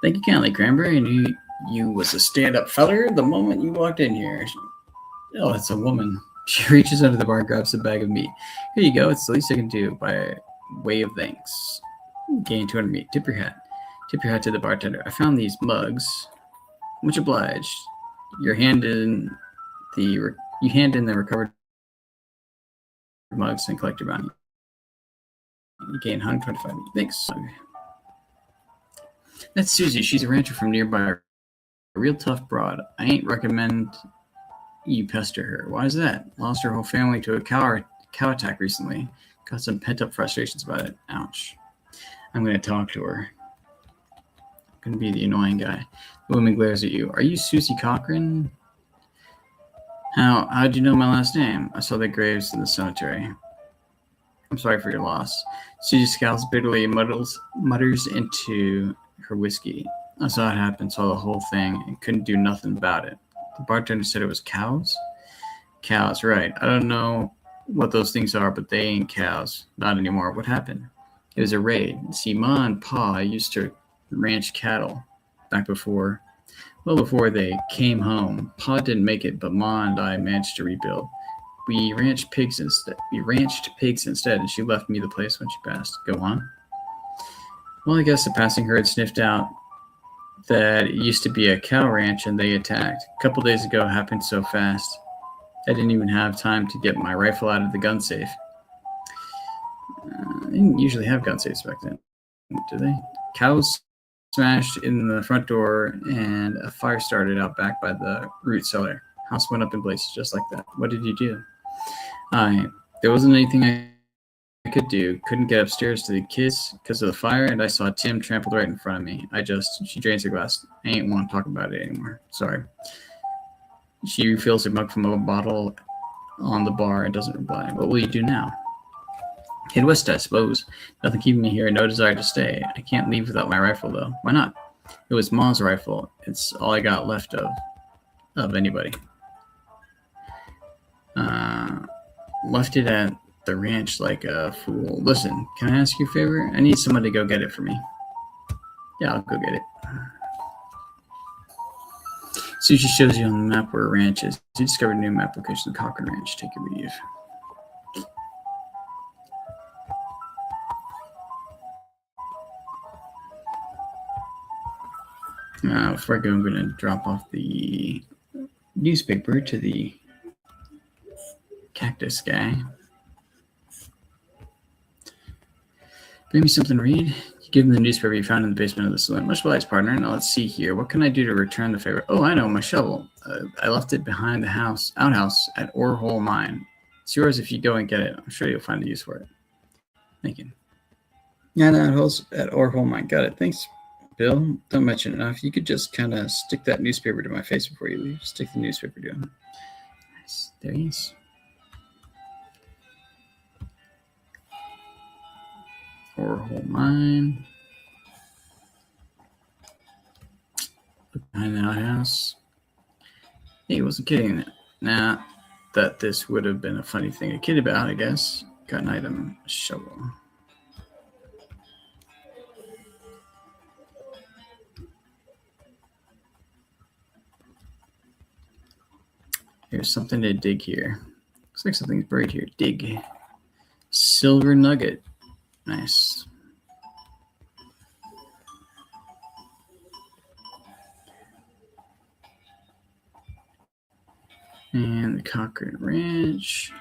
A: Thank you kindly, Cranberry. I knew you was a stand-up feller the moment you walked in here. Oh, it's a woman. She reaches under the bar and grabs a bag of meat. Here you go. It's the least I can do by way of thanks. Gain 200 meat. Tip your hat. Tip your hat to the bartender. I found these mugs. Much obliged. You hand in the recovered mugs and collect your bounty. You gain 125 meat. Thanks. That's Susie. She's a rancher from nearby. A real tough broad. I ain't recommend you pester her. Why is that? Lost her whole family to a cow attack recently. Got some pent-up frustrations about it. Ouch. I'm going to talk to her. I'm going to be the annoying guy. The woman glares at you. Are you Susie Cochran? How'd you know my last name? I saw the graves in the cemetery. I'm sorry for your loss. Susie scowls bitterly and mutters into her whiskey. I saw it happen, saw the whole thing, and couldn't do nothing about it. The bartender said it was cows? Cows, right. I don't know what those things are, but they ain't cows. Not anymore. What happened? It was a raid. See, Ma and Pa used to ranch cattle back before they came home. Pa didn't make it, but Ma and I managed to rebuild. We ranched pigs instead, and she left me the place when she passed. Go on. Well, I guess the passing herd sniffed out that it used to be a cow ranch, and they attacked. A couple days ago, it happened so fast. I didn't even have time to get my rifle out of the gun safe. They didn't usually have gun safes back then, do they? Cows smashed in the front door, and a fire started out back by the root cellar. House went up in blazes just like that. What did you do? There wasn't anything I could do. Couldn't get upstairs to the kids because of the fire, and I saw Tim trampled right in front of me. She drains her glass. I ain't want to talk about it anymore. Sorry. She refills her mug from a bottle on the bar and doesn't reply. What will you do now? Head west, I suppose. Nothing keeping me here, no desire to stay. I can't leave without my rifle, though. Why not? It was Ma's rifle. It's all I got left of anybody. Left it at the ranch like a fool. Listen, can I ask you a favor? I need someone to go get it for me. Yeah, I'll go get it. Sushi shows you on the map where a ranch is. You discovered a new map location of Cochran Ranch. Take your leave. Before I go, I'm going to drop off the newspaper to the cactus guy. Bring me something to read. You give him the newspaper you found in the basement of the saloon. Much obliged, partner. Now let's see here. What can I do to return the favor? Oh, I know, my shovel. I left it behind the outhouse at Orehole Mine. It's yours if you go and get it. I'm sure you'll find a use for it. Thank you. Yeah, the outhouse at Orehole Mine. Got it. Thanks, Bill. Don't mention it enough. You could just kind of stick that newspaper to my face before you leave. Stick the newspaper to him. Nice. There he is. Orehole Mine. behind the outhouse. He wasn't kidding. Nah, that this would have been a funny thing to kid about, I guess. Got an item, a shovel. There's something to dig here. Looks like something's buried here. Dig. Silver nugget. Nice. And the Cochrane Ranch.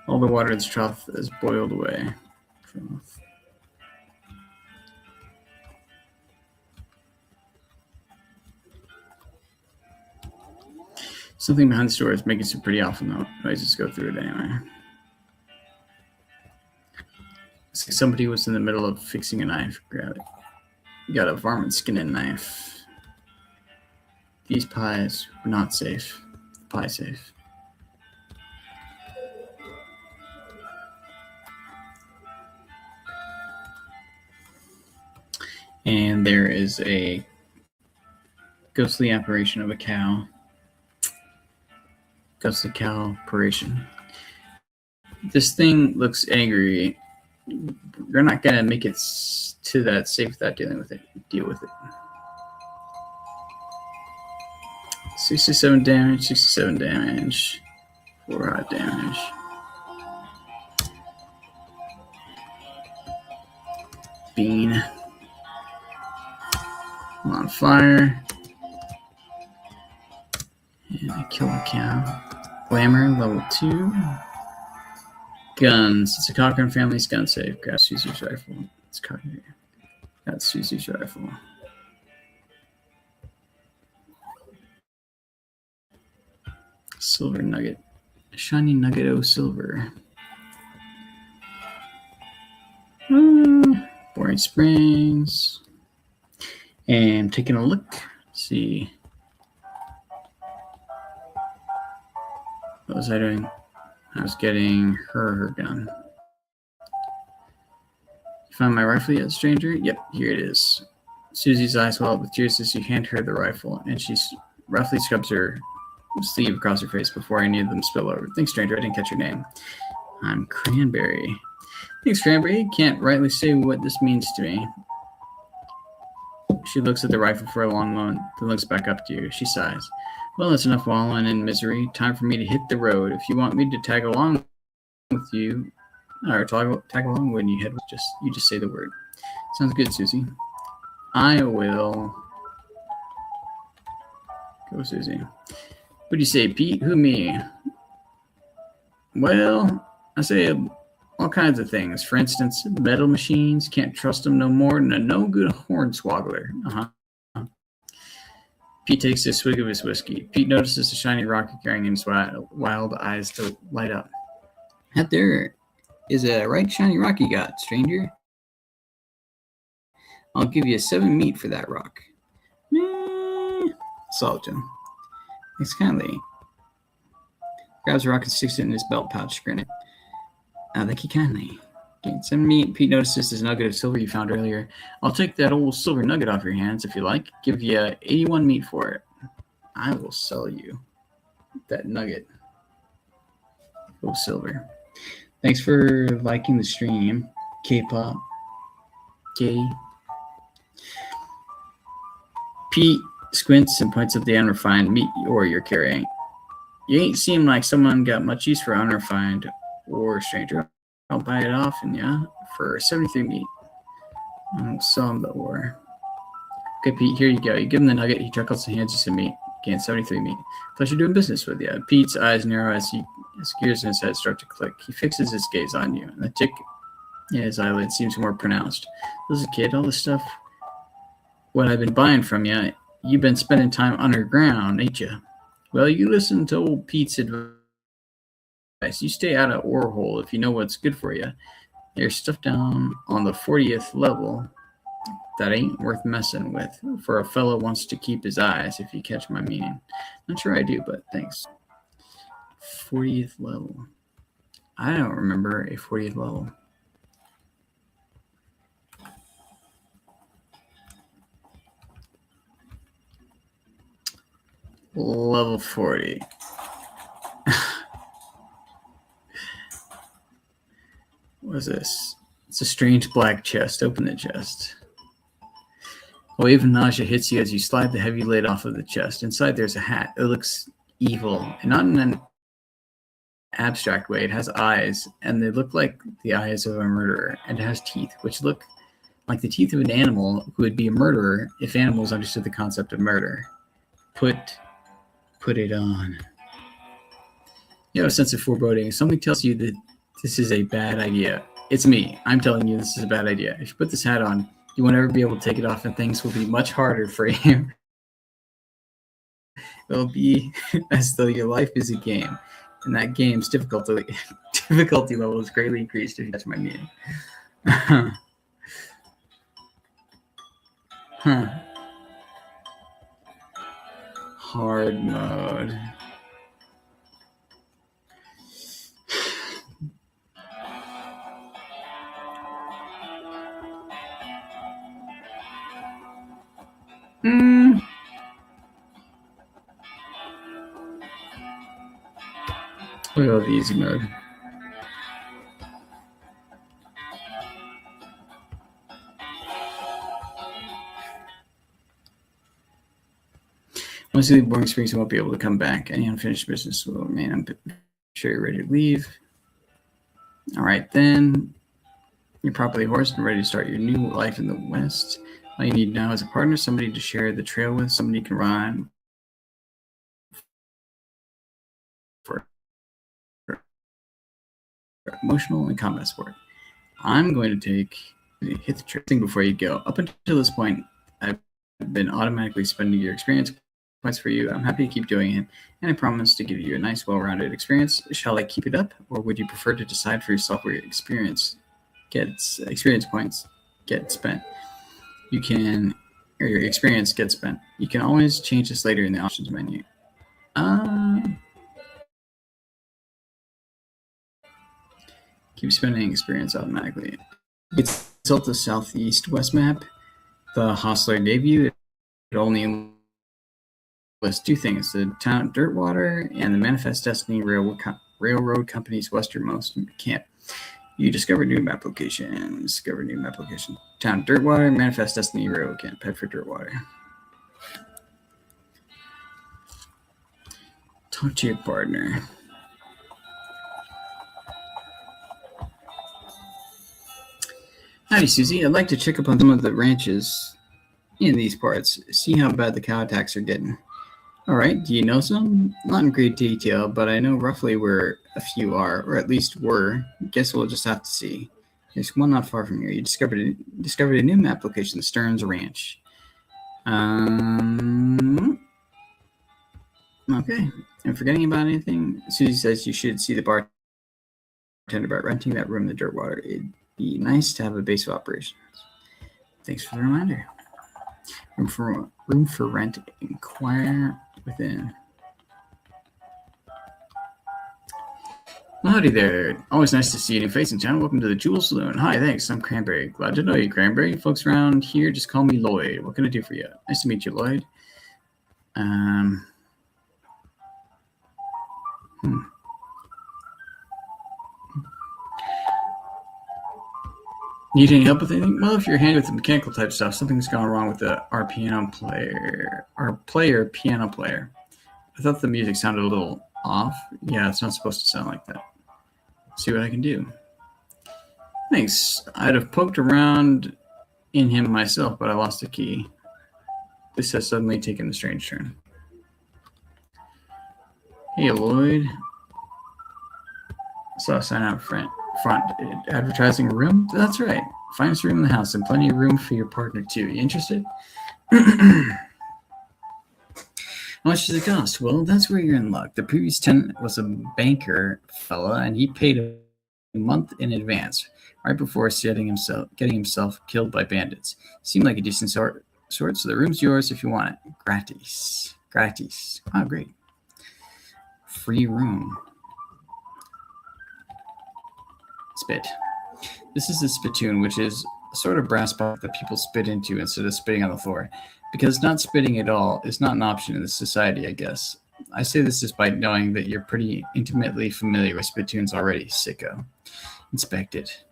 A: All the water in this trough is boiled away. Something behind the store is making some pretty awful noises. Go through it anyway. Looks like somebody was in the middle of fixing a knife. Grab it. Got a varmint skinning knife. These pies were not safe. Pie safe. And there is a ghostly apparition of a cow. Ghostly cow apparition. This thing looks angry. You're not gonna make it to that safe without dealing with it. Deal with it. 67 damage, 67 damage, 4 hot damage. Bean. I'm on fire. And I kill a cow. Glamour, level 2. Guns. It's a Cochrane family's gun safe. Grab Susie's rifle. It's Cochrane. Got Susie's rifle. Silver nugget. Shiny nugget o' silver. Boring Springs. And taking a look. Let's see. What was I doing? I was getting her gun. You found my rifle yet, stranger? Yep, here it is. Susie's eyes well up with tears as you hand her the rifle, and she roughly scrubs her sleeve across her face before any of them spill over. Thanks, stranger. I didn't catch your name. I'm Cranberry. Thanks, Cranberry. Can't rightly say what this means to me. She looks at the rifle for a long moment, then looks back up to you. She sighs. Well, that's enough wallowing in misery. Time for me to hit the road. If you want me to tag along with you, or tag along when you head, you just say the word. Sounds good, Susie. I will. Go, Susie. What do you say, Pete? Who, me? Well, I say all kinds of things. For instance, metal machines. Can't trust them no more than a no-good hornswoggler. Pete takes a swig of his whiskey. Pete notices a shiny rock carrying in his wild eyes to light up. That there is a right shiny rock you got, stranger. I'll give you 7 meat for that rock. Solid, Jim. Thanks kindly. Grabs a rock and sticks it in his belt pouch, grinning. Thank you kindly. Gain 7 meat. Pete notices this nugget of silver you found earlier. I'll take that old silver nugget off your hands if you like. Give you 81 meat for it. I will sell you that nugget. Oh, silver. Thanks for liking the stream, K-pop. K. Pete squints and points at the unrefined meat ore you're carrying. You ain't seem like someone got much use for unrefined ore, stranger. I'll buy it off and for 73 meat. I'll sell him the ore. Okay, Pete, here you go. You give him the nugget, he chuckles and hands you some meat. Gain 73 meat. Pleasure doing business with you. Pete's eyes narrow as gears in his head start to click. He fixes his gaze on you, and the tick in his eyelid seems more pronounced. Listen, kid, all this stuff, what I've been buying from you, you've been spending time underground, ain't you? Well, you listen to old Pete's advice. You stay out of ore hole if you know what's good for you. There's stuff down on the 40th level that ain't worth messing with for a fellow wants to keep his eyes, if you catch my meaning. Not sure I do, but thanks. 40th level. I don't remember a 40th level. Level 40. What is this? It's a strange black chest. Open the chest. A wave of nausea hits you as you slide the heavy lid off of the chest. Inside there's a hat. It looks evil, and not in an abstract way. It has eyes, and they look like the eyes of a murderer, and it has teeth, which look like the teeth of an animal who would be a murderer if animals understood the concept of murder. Put it on. You have a sense of foreboding. Something tells you that this is a bad idea. It's me. I'm telling you this is a bad idea. If you put this hat on, you won't ever be able to take it off, and things will be much harder for you. It'll be as though your life is a game, and that game's difficulty level is greatly increased if you catch my meaning. Hard mode. We'll go with easy mode. Once you leave Boring Springs, you won't be able to come back. Any unfinished business will remain. I'm sure you're ready to leave. All right, then. You're properly horsed and ready to start your new life in the West. All you need now is a partner, somebody to share the trail with, somebody you can run for emotional and combat support. I'm going to hit the trick thing before you go. Up until this point, I've been automatically spending your experience points for you. I'm happy to keep doing it, and I promise to give you a nice, well-rounded experience. Shall I keep it up, or would you prefer to decide for yourself where your experience points get spent? You can, or your experience gets spent. You can always change this later in the options menu. Keep spending experience automatically. Consult the Southeast West map. The Hostler gave you. It only lists two things: the town Dirtwater and the Manifest Destiny Railroad Company's westernmost camp. You discover new map location. Town Dirtwater, Manifest Destiny Railroad Camp. Head for Dirtwater. Talk to your partner. Howdy, Susie. I'd like to check up on some of the ranches in these parts. See how bad the cow attacks are getting. All right, do you know some? Not in great detail, but I know roughly where a few are, or at least were. Guess we'll just have to see. There's one not far from here. You discovered a new map location, the Stearns Ranch. Okay. I'm forgetting about anything. Susie says you should see the bartender about renting that room in the Dirtwater. It'd be nice to have a base of operations. Thanks for the reminder. Room for rent. Inquire within. Well, howdy there. Always nice to see a new face in town. Welcome to the Jewel Saloon. Hi, thanks. I'm Cranberry. Glad to know you, Cranberry. Folks around here just call me Lloyd. What can I do for you? Nice to meet you, Lloyd. Need any help with anything? Well, if you're handy with the mechanical type stuff, something's gone wrong with our piano player. I thought the music sounded a little off. Yeah, it's not supposed to sound like that. See what I can do. Thanks. I'd have poked around in him myself, but I lost the key. This has suddenly taken a strange turn. Hey, Lloyd. Saw a sign out front advertising a room. That's right. Finest room in the house and plenty of room for your partner too. You interested? How much does it cost? Well, that's where you're in luck. The previous tenant was a banker fella, and he paid a month in advance, right before getting himself killed by bandits. Seemed like a decent sort, so the room's yours if you want it. Gratis. Oh, great. Free room. Spit. This is the spittoon, which is a sort of brass bucket that people spit into instead of spitting on the floor, because not spitting at all is not an option in this society, I guess. I say this despite knowing that you're pretty intimately familiar with spittoons already, sicko. Inspect it.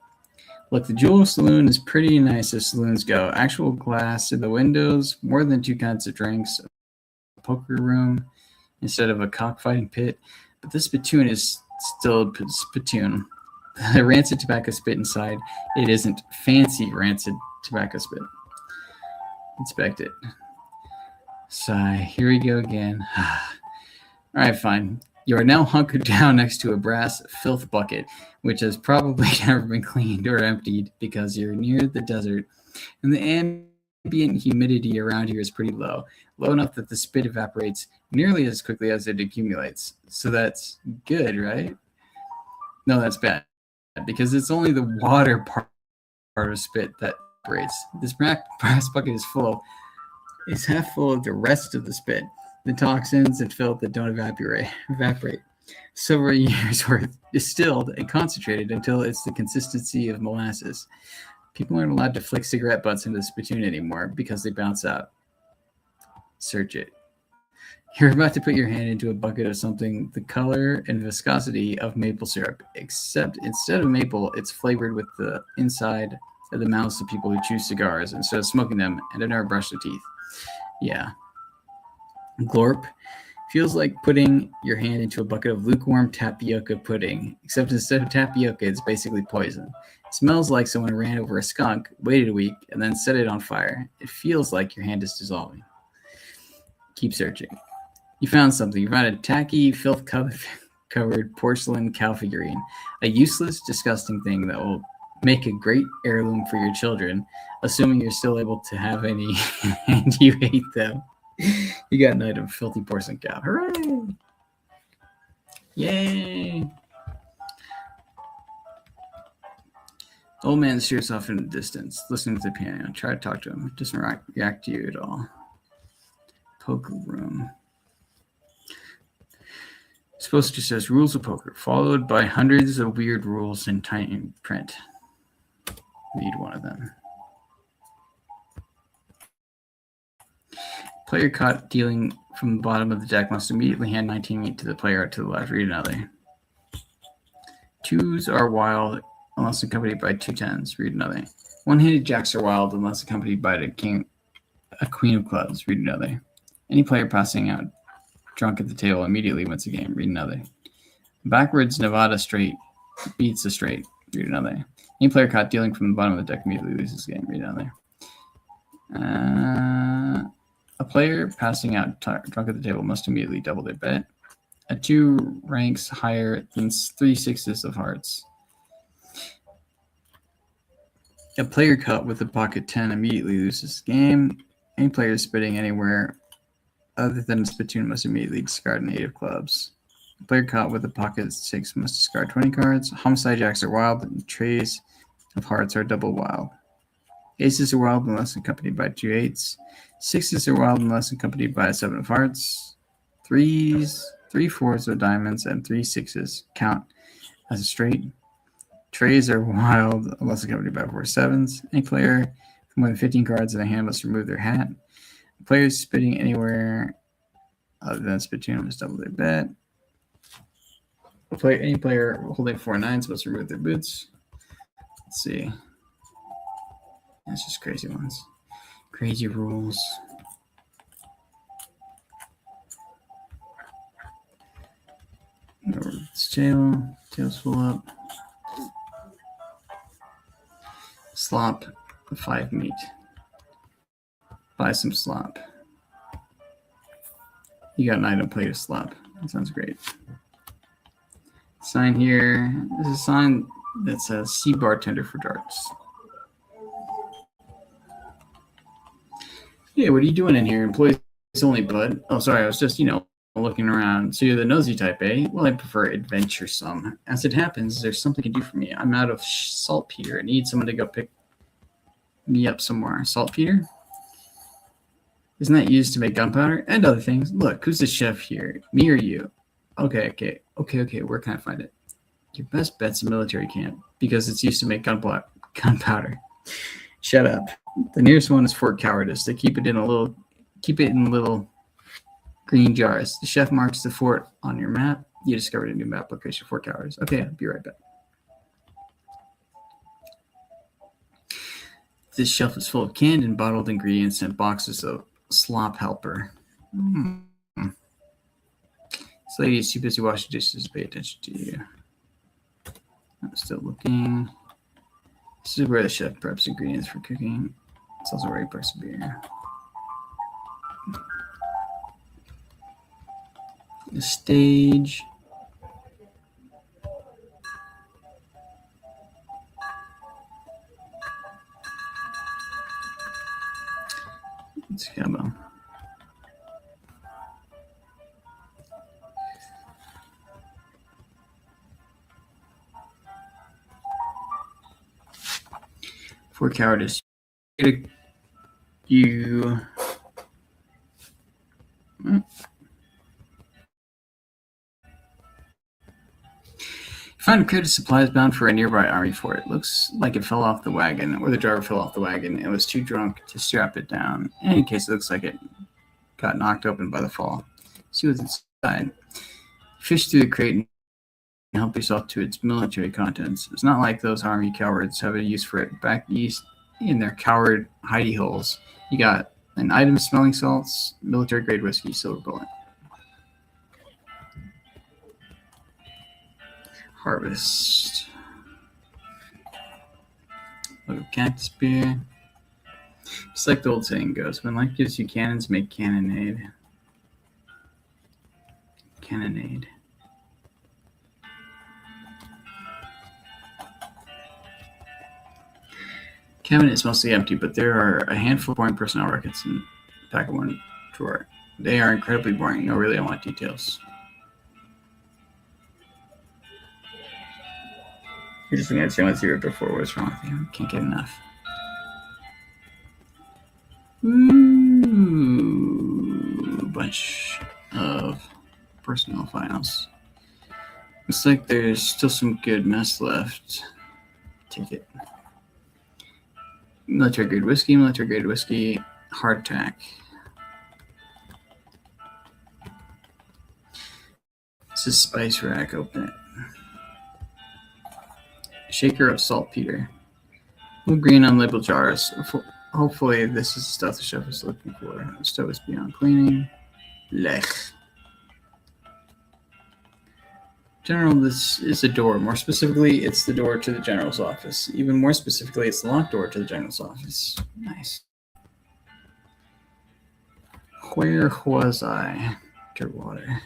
A: Look, the Jewel Saloon is pretty nice as saloons go. Actual glass in the windows, more than 2 kinds of drinks, a poker room instead of a cockfighting pit. But this spittoon is still a spittoon. The rancid tobacco spit inside, it isn't fancy rancid tobacco spit. Inspect it. Sigh. Here we go again. All right, fine. You are now hunkered down next to a brass filth bucket, which has probably never been cleaned or emptied because you're near the desert, and the ambient humidity around here is pretty low enough that the spit evaporates nearly as quickly as it accumulates. So that's good, right? No, that's bad, because it's only the water part of spit that evaporates. This brass bucket is half full of the rest of the spit, the toxins and filth that don't evaporate. Several years worth distilled and concentrated until it's the consistency of molasses. People aren't allowed to flick cigarette butts into the spittoon anymore because they bounce out. Search it. You're about to put your hand into a bucket of something the color and viscosity of maple syrup, except instead of maple, it's flavored with the inside of the mouths of people who chew cigars instead of smoking them and have never brushed their teeth. Yeah. Glorp. Feels like putting your hand into a bucket of lukewarm tapioca pudding, except instead of tapioca, it's basically poison. It smells like someone ran over a skunk, waited a week, and then set it on fire. It feels like your hand is dissolving. Keep searching. You found something. You found a tacky, filth-covered porcelain cow figurine. A useless, disgusting thing that will make a great heirloom for your children, assuming you're still able to have any and you hate them. You got an item, filthy porcelain cow. Hooray! Yay! Old man steers off in the distance, listening to the piano. Try to talk to him. It doesn't react to you at all. Poker room. This poster says rules of poker, followed by hundreds of weird rules in tiny print. Read one of them. Player caught dealing from the bottom of the deck must immediately hand 19 meat to the player to the left. Read another. Twos are wild unless accompanied by 2 tens. Read another. One-handed jacks are wild unless accompanied by a queen of clubs. Read another. Any player passing out drunk at the table immediately wins the game. Read another. Backwards Nevada straight beats a straight. Read another. Any player caught dealing from the bottom of the deck immediately loses the game. Read another. A player passing out drunk at the table must immediately double their bet. A 2 ranks higher than 3 sixes of hearts. A player caught with a pocket 10 immediately loses the game. Any player spitting anywhere other than a spittoon must immediately discard an 8 of clubs. A player caught with a pocket 6 must discard 20 cards. Homicide jacks are wild, and trays of hearts are double wild. Aces are wild unless accompanied by 2 8s. 6s are wild unless accompanied by a 7 of hearts. 3s, 3 4s of diamonds, and 3 6s count as a straight. Trays are wild unless accompanied by 4 7s. Any player with more than 15 cards in a hand must remove their hat. Players spitting anywhere other than spittoon must double their bet. Any player holding 4 9s must remove their boots. Let's see. That's just crazy ones. Crazy rules. Over its tail. Tail's full up. Slop. 5 meat. Buy some slop. You got an item, plate of slop. That sounds great. Sign here. There's a sign that says "See bartender for darts." Yeah, what are you doing in here? Employees only, bud. Oh, sorry, I was just, looking around. So you're the nosy type, eh? Well, I prefer adventuresome. As it happens, there's something you can do for me. I'm out of saltpeter. I need someone to go pick me up somewhere. Saltpeter? Isn't that used to make gunpowder? And other things. Look, who's the chef here? Me or you? Okay. Where can I find it? Your best bet's a military camp because it's used to make gunpowder. Shut up. The nearest one is Fort Cowardice. They keep it in little green jars. The chef marks the fort on your map. You discovered a new map location, Fort Cowardice. Okay, I'll be right back. This shelf is full of canned and bottled ingredients and boxes of slop helper. This lady is too busy washing dishes to pay attention to you. I'm still looking. This is where the chef preps ingredients for cooking. It's also where he preps beer. The stage. Let's come on. For cowardice, you find a crate of supplies bound for a nearby army fort. It looks like it fell off the wagon, or the driver fell off the wagon and was too drunk to strap it down. In any case, it looks like it got knocked open by the fall. See what's inside. Fish through the crate and help yourself to its military contents. It's not like those army cowards have a use for it. Back east in their coward hidey holes, you got an item of smelling salts, military grade whiskey, silver bullet. Harvest. Look, cactus beer. Just like the old saying goes, when life gives you cannons, make cannonade. Cannonade. Cabinet is mostly empty, but there are a handful of boring personnel records in the back of one drawer. They are incredibly boring. No, really, I want details. You're just looking at saying, let's hear it before. What's wrong with you? Can't get enough. Ooh, a bunch of personnel files. Looks like there's still some good mess left. Take it. Military grade whiskey, hardtack. This is spice rack, open it. Shaker of saltpeter. Blue green unlabeled jars. Hopefully this is the stuff the chef is looking for. The stove is beyond cleaning. Lech. General, this is a door. More specifically, it's the door to the general's office. Even more specifically, it's the locked door to the general's office. Nice. Where was I? Dirt water.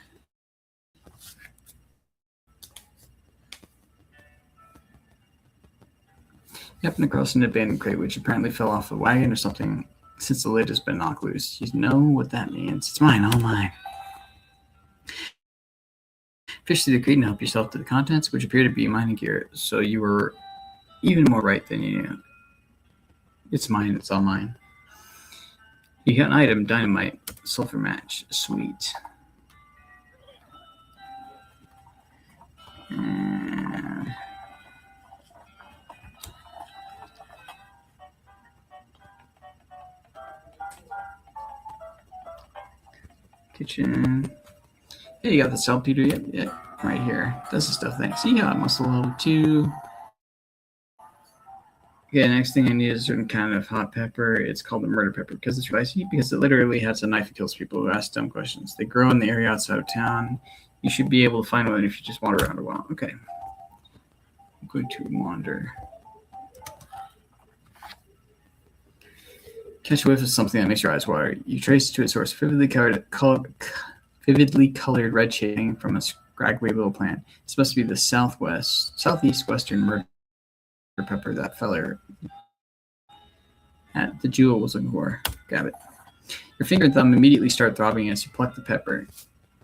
A: You happen across an abandoned crate, which apparently fell off the wagon or something since the lid has been knocked loose. You know what that means. It's mine, all mine. Fish through the crate and help yourself to the contents, which appear to be mining gear. So you were even more right than you knew. It's mine. It's all mine. You got an item, dynamite, sulfur match. Sweet. Kitchen. Yeah, you got the saltpeter. Yep, right here. That's the stuff. Thanks. You got muscle level 2. Okay, next thing I need is a certain kind of hot pepper. It's called the murder pepper because it's spicy, because it literally has a knife that kills people who ask dumb questions. They grow in the area outside of town. You should be able to find one if you just wander around a while. Okay. I'm going to wander. Catch a whiff of something that makes your eyes water. You trace to its source, vividly colored red shading from a scraggly little plant. It's supposed to be the southeast western murder pepper that feller at the jewel was looking for. Got it. Your finger and thumb immediately start throbbing as you pluck the pepper.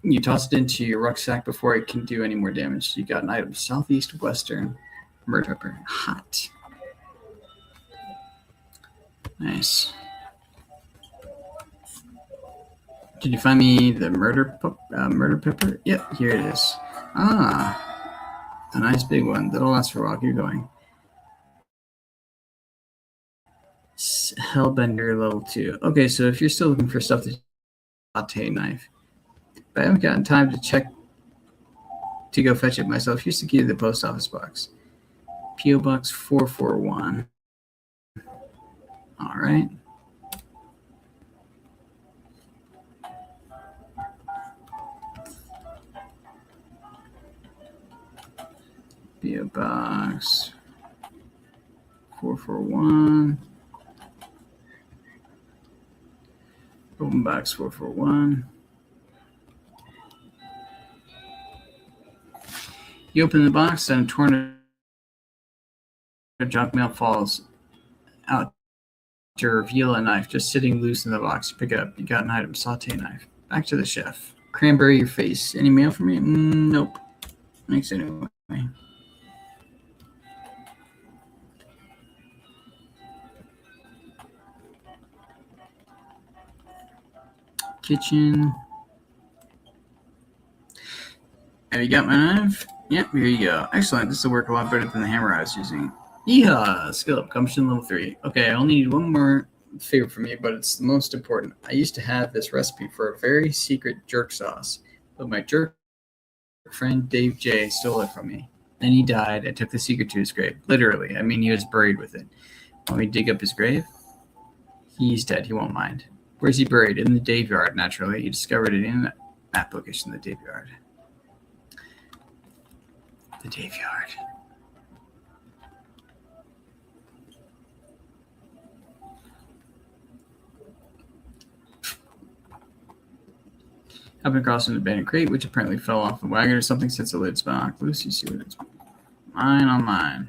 A: You toss it into your rucksack before it can do any more damage. You got an item, southeast western murder pepper. Hot. Nice. Did you find me the murder pepper? Yep, here it is. Ah, a nice big one. That'll last for a while. Keep going. Hellbender level 2. Okay, so if you're still looking for stuff to saute knife, but I haven't gotten time to check to go fetch it myself. Here's the key to the post office box. P.O. Box 441. All right. P.O. Box 441. Open box 441. You open the box and a torn junk mail falls out to reveal a knife just sitting loose in the box. You pick it up. You got an item, saute knife. Back to the chef. Cranberry your face. Any mail for me? Nope. Thanks anyway. Kitchen. Have you got my knife? Yep, here you go. Excellent. This will work a lot better than the hammer I was using. Yeehaw! Skill up. Gumption level 3. Okay, I only need one more favor from you, but it's the most important. I used to have this recipe for a very secret jerk sauce, but my jerk friend Dave J stole it from me. Then he died and took the secret to his grave. Literally. I mean, he was buried with it. Want me to dig up his grave? He's dead. He won't mind. Where's he buried? In the Dave yard, naturally. He discovered it in that map location, the Dave yard. The Dave yard. Happened across an abandoned crate, which apparently fell off the wagon or something since the lid's been knocked loose. You see what it's mine on mine.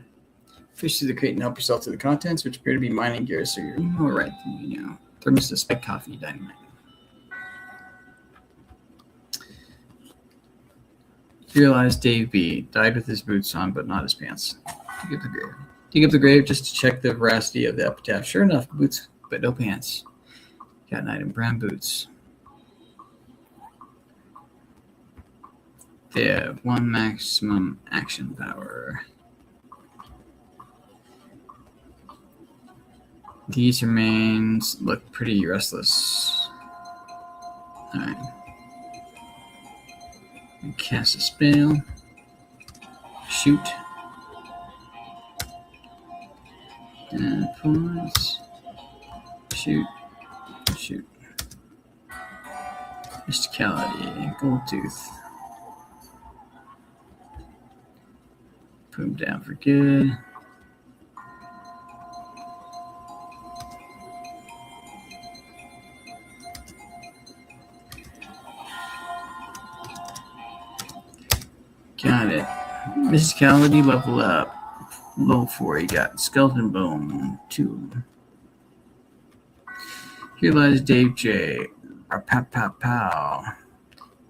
A: Fish through the crate and help yourself to the contents, which appear to be mining gear, so you're all right. You know, thermos to spike coffee, dynamite. You realize Dave B died with his boots on, but not his pants. Dig up the grave. Dig up the grave just to check the veracity of the epitaph. Sure enough, boots, but no pants. Got an item, brown boots. They have one maximum action power. These remains look pretty restless. Alright. Cast a spell. Shoot. And pause. Shoot. Shoot. Mysticality. Gold tooth. Put him down for good. Got it. Mysticality level up. Level 4, you got Skeleton Bone 2. Here lies Dave J. Pow, pow, pow.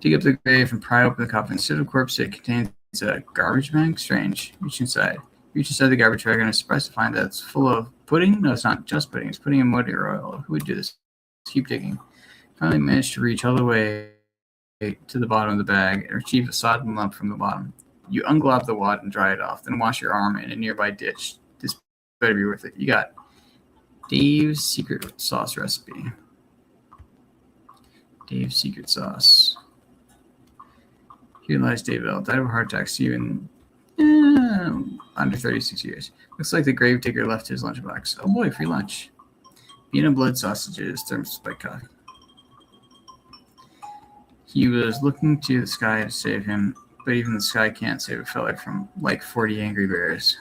A: Dig up the grave and pry open the coffin. Instead of a corpse, it contains a garbage bag. Strange. Reach inside. Reach inside the garbage bag and I'm surprised to find that it's full of pudding. No, it's not just pudding. It's pudding and motor oil. Who would do this? Let's keep digging. Finally managed to reach all the way to the bottom of the bag and retrieve a sodden lump from the bottom. You unglob the wad and dry it off, then wash your arm in a nearby ditch. This better be worth it. You got Dave's secret sauce recipe. Dave's secret sauce. Here lies Dave L. Died of a heart attack, Steven. Under 36 years. Looks like the grave digger left his lunchbox. Oh boy, free lunch. Bean blood sausages, thermos spike coffee. He was looking to the sky to save him, but even the sky can't save a fella from like 40 angry bears.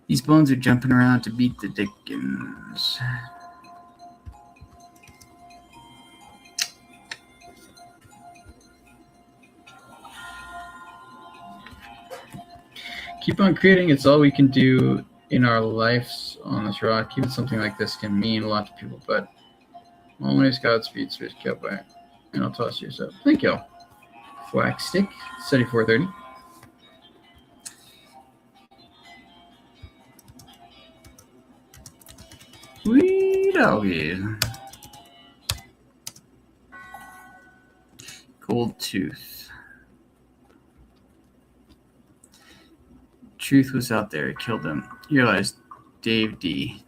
A: These bones are jumping around to beat the Dickens. Keep on creating. It's all we can do in our lives on this rock. Even something like this can mean a lot to people, but always Godspeed, Space Cowboy. And I'll toss you up. Thank you. Flax stick, 7430. Wee doggies. Gold tooth. Truth was out there. It killed him. You realized Dave D.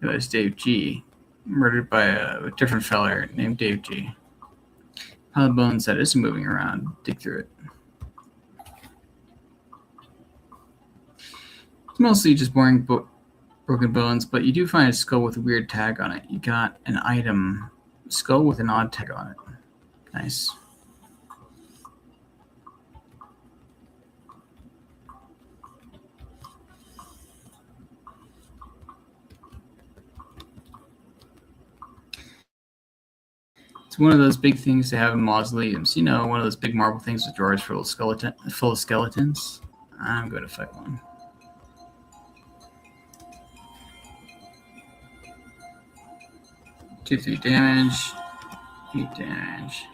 A: It was Dave G. Murdered by a different feller named Dave G. Pile of bones that isn't moving around. Dig through it. It's mostly just boring broken bones, but you do find a skull with a weird tag on it. You got an item. Skull with an odd tag on it. Nice. It's one of those big things to have in mausoleums. You know, one of those big marble things with drawers full of skeletons. I'm going to fight one. Two, 3 damage. 8 damage.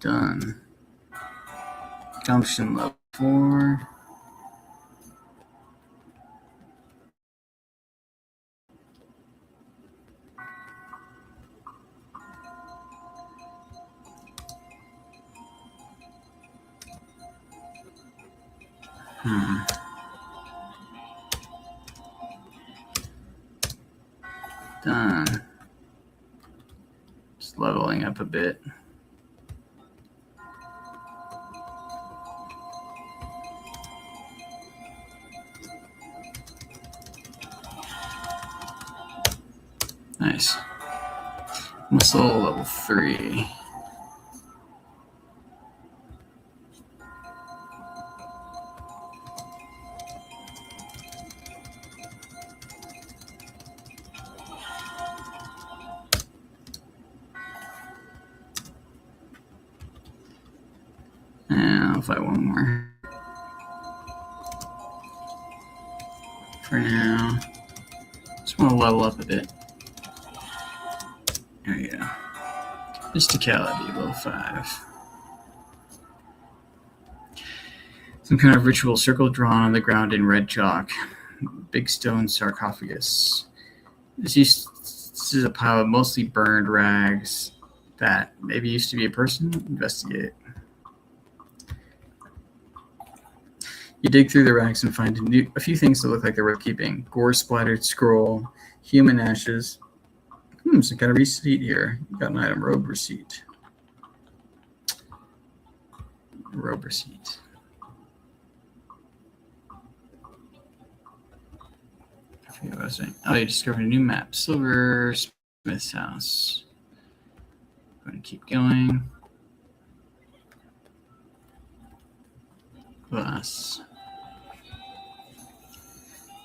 A: Done. Gumption level 4. Done. Just leveling up a bit. Nice. Muscle level 3. I'll fight one more. For now. Just want to level up a bit. There we go. Mysticality, level 5. Some kind of ritual circle drawn on the ground in red chalk. Big stone sarcophagus. This is a pile of mostly burned rags that maybe used to be a person. Investigate. You dig through the rags and find a few things that look like they're worth keeping. Gore-splattered scroll, human ashes. Some kind of receipt here. You got an item, robe receipt. Robe receipt. I forget what I was saying. Oh, you discovered a new map. Silversmith's house. I'm going to keep going. Glass.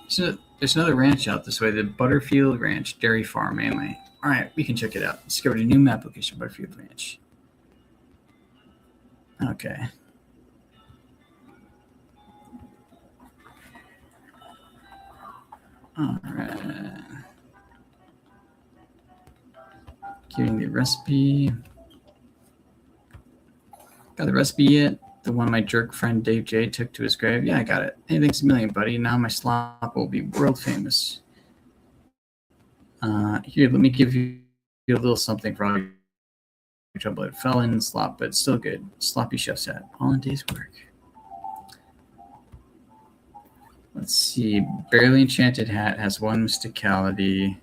A: So there's another ranch out this way, the Butterfield Ranch, dairy farm mainly. All right, we can check it out. Discovered a new map location, Butterfield Ranch. Okay. All right. Getting the recipe. Got the recipe yet? The one my jerk friend Dave J took to his grave? Yeah, I got it. Hey, thanks a million, buddy. Now my slop will be world famous. Here, let me give you a little something for all your trouble. It fell in slop, but it's still good. Sloppy chef's hat. All in day's work. Let's see. Barely enchanted hat has 1 mysticality.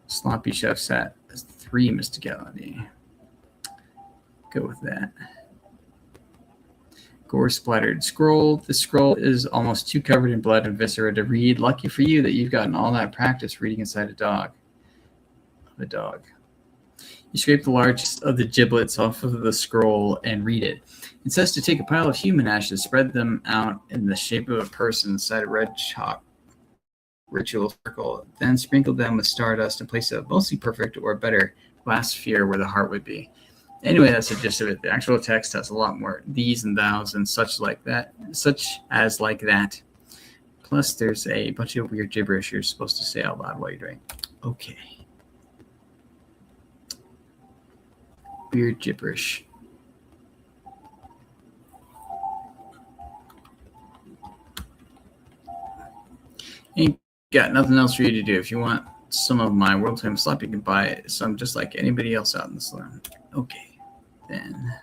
A: Sloppy chef's hat has 3 mysticality. Go with that. Gore-splattered scroll. The scroll is almost too covered in blood and viscera to read. Lucky for you that you've gotten all that practice reading inside a dog. You scrape the largest of the giblets off of the scroll and read it. It says to take a pile of human ashes, spread them out in the shape of a person inside a red chalk ritual circle, then sprinkle them with stardust and place a mostly perfect or better glass sphere where the heart would be. Anyway, that's the gist of it. The actual text has a lot more these and thous and such as like that. Plus, there's a bunch of weird gibberish you're supposed to say out loud while you're doing. Okay. Weird gibberish. Ain't got nothing else for you to do. If you want some of my world famous slop, you can buy some just like anybody else out in the saloon. Okay, then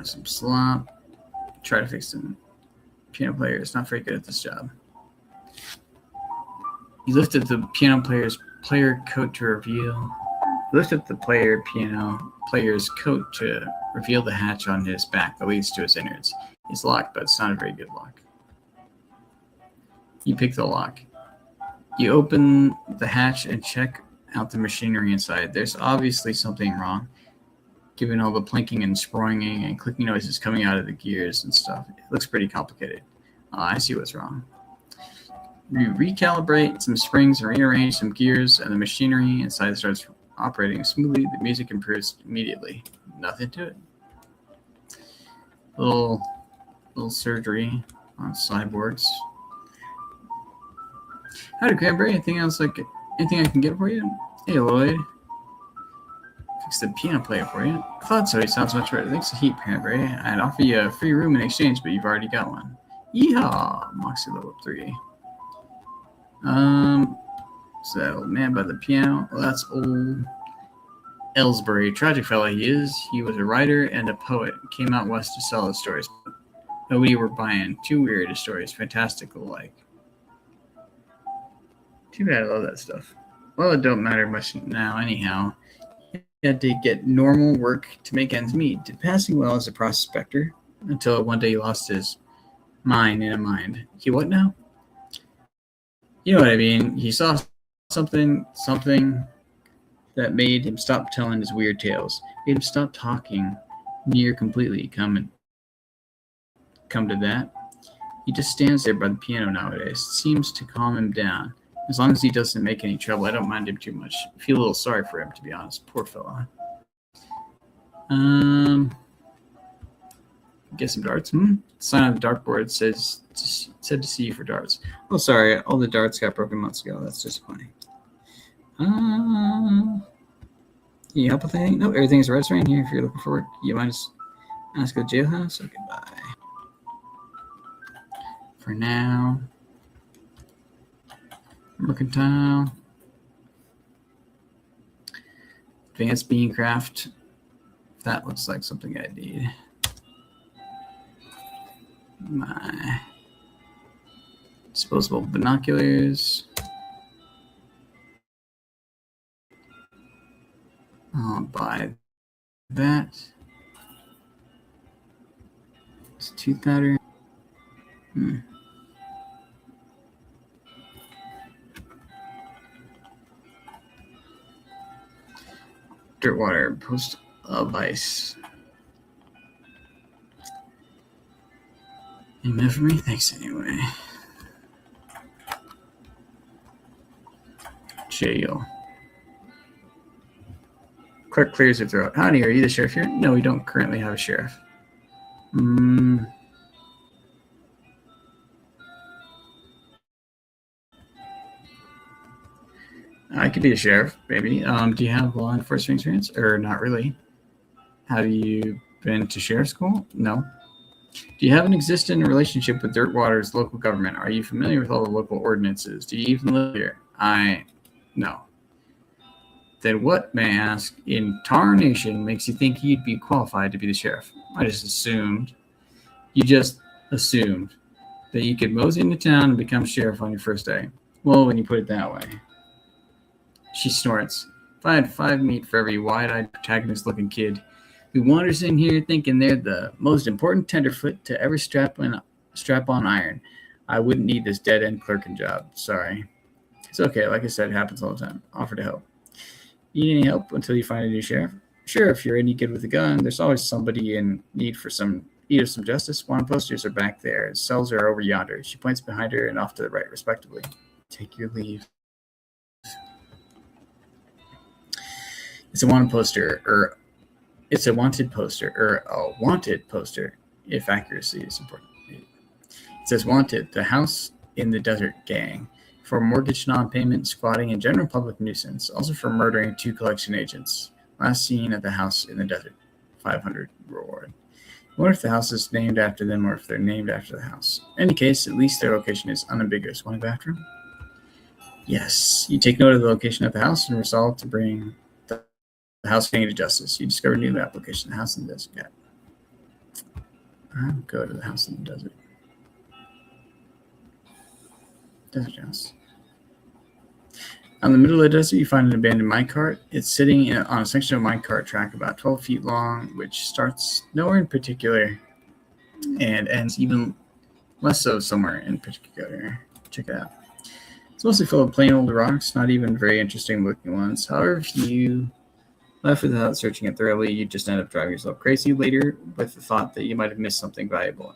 A: Some slop. Try to fix them. Piano player is not very good at this job. You lifted the piano player coat to reveal. Lifted the piano player's coat to reveal the hatch on his back that leads to his innards. It's locked, but it's not a very good lock. You pick the lock. You open the hatch and check out the machinery inside. There's obviously something wrong, given all the plinking and sprawling and clicking noises coming out of the gears and stuff. It looks pretty complicated. I see what's wrong. You recalibrate some springs and rearrange some gears, and the machinery inside starts operating smoothly. The music improves immediately. Nothing to it. Little surgery on cyborgs. Howdy, Cranberry. Anything I can get for you? Hey, Lloyd. Fix the piano player for you. I thought so. He sounds much better. Thanks a heap, Cranberry. I'd offer you a free room in exchange, but you've already got one. Yeehaw! Moxie level 3. So that old man by the piano. Well, that's old Ellsbury. Tragic fellow he is. He was a writer and a poet. Came out west to sell his stories. Nobody were buying. Too weird his stories. Fantastic alike. Too bad. I love that stuff. Well, it don't matter much now anyhow. He had to get normal work to make ends meet. Did passing well as a prospector until one day he lost his mind in a mind. He what now? You know what I mean. He saw something that made him stop telling his weird tales. Made him stop talking near completely. Come to that. He just stands there by the piano nowadays. It seems to calm him down. As long as he doesn't make any trouble, I don't mind him too much. I feel a little sorry for him, to be honest. Poor fella. Get some darts. Sign on the dartboard said to see you for darts. Oh, sorry. All the darts got broken months ago. That's disappointing. Can you help with anything? No, everything's registering here. If you're looking for work, you might just ask the jailhouse. Okay, goodbye. For now. Mercantile. Advanced Beancraft. That looks like something I need. My disposable binoculars. I'll buy that. It's tooth powder. Dirt water, post of ice. Any meant for me? Thanks anyway. Jail. Clerk clears your throat. Howdy, are you the sheriff here? No, we don't currently have a sheriff. I could be a sheriff, maybe. Do you have law enforcement experience? Or not really? Have you been to sheriff school? No. Do you have an existing relationship with Dirtwater's local government? Are you familiar with all the local ordinances? Do you even live here? No. Then what, may I ask, in tarnation makes you think you'd be qualified to be the sheriff? I just assumed. You just assumed that you could mosey into town and become sheriff on your first day. Well, when you put it that way. She snorts. If I had 5 meat for every wide-eyed protagonist-looking kid who wanders in here thinking they're the most important tenderfoot to ever strap on iron, I wouldn't need this dead-end clerking job. Sorry. It's okay. Like I said, it happens all the time. Offer to help. Need any help until you find a new sheriff? Sure, if you're any good with a gun, there's always somebody in need of some justice. Wanted posters are back there. Cells are over yonder. She points behind her and off to the right, respectively. Take your leave. It's a wanted poster, or a wanted poster, if accuracy is important. It says wanted, the house in the desert gang, for mortgage non-payment, squatting, and general public nuisance, also for murdering 2 collection agents. Last seen at the house in the desert, 500 reward. I wonder if the house is named after them or if they're named after the house. In any case, at least their location is unambiguous. Want to go after them? Yes. You take note of the location of the house and resolve to bring the house gang to justice. You discover a new application, the house in the desert. I'll go to the house in the desert. Desert house. On the middle of the desert, you find an abandoned minecart. It's sitting on a section of minecart track about 12 feet long, which starts nowhere in particular and ends even less so somewhere in particular. Check it out. It's mostly full of plain old rocks, not even very interesting looking ones. However, if you left without searching it thoroughly, you just end up driving yourself crazy later with the thought that you might have missed something valuable.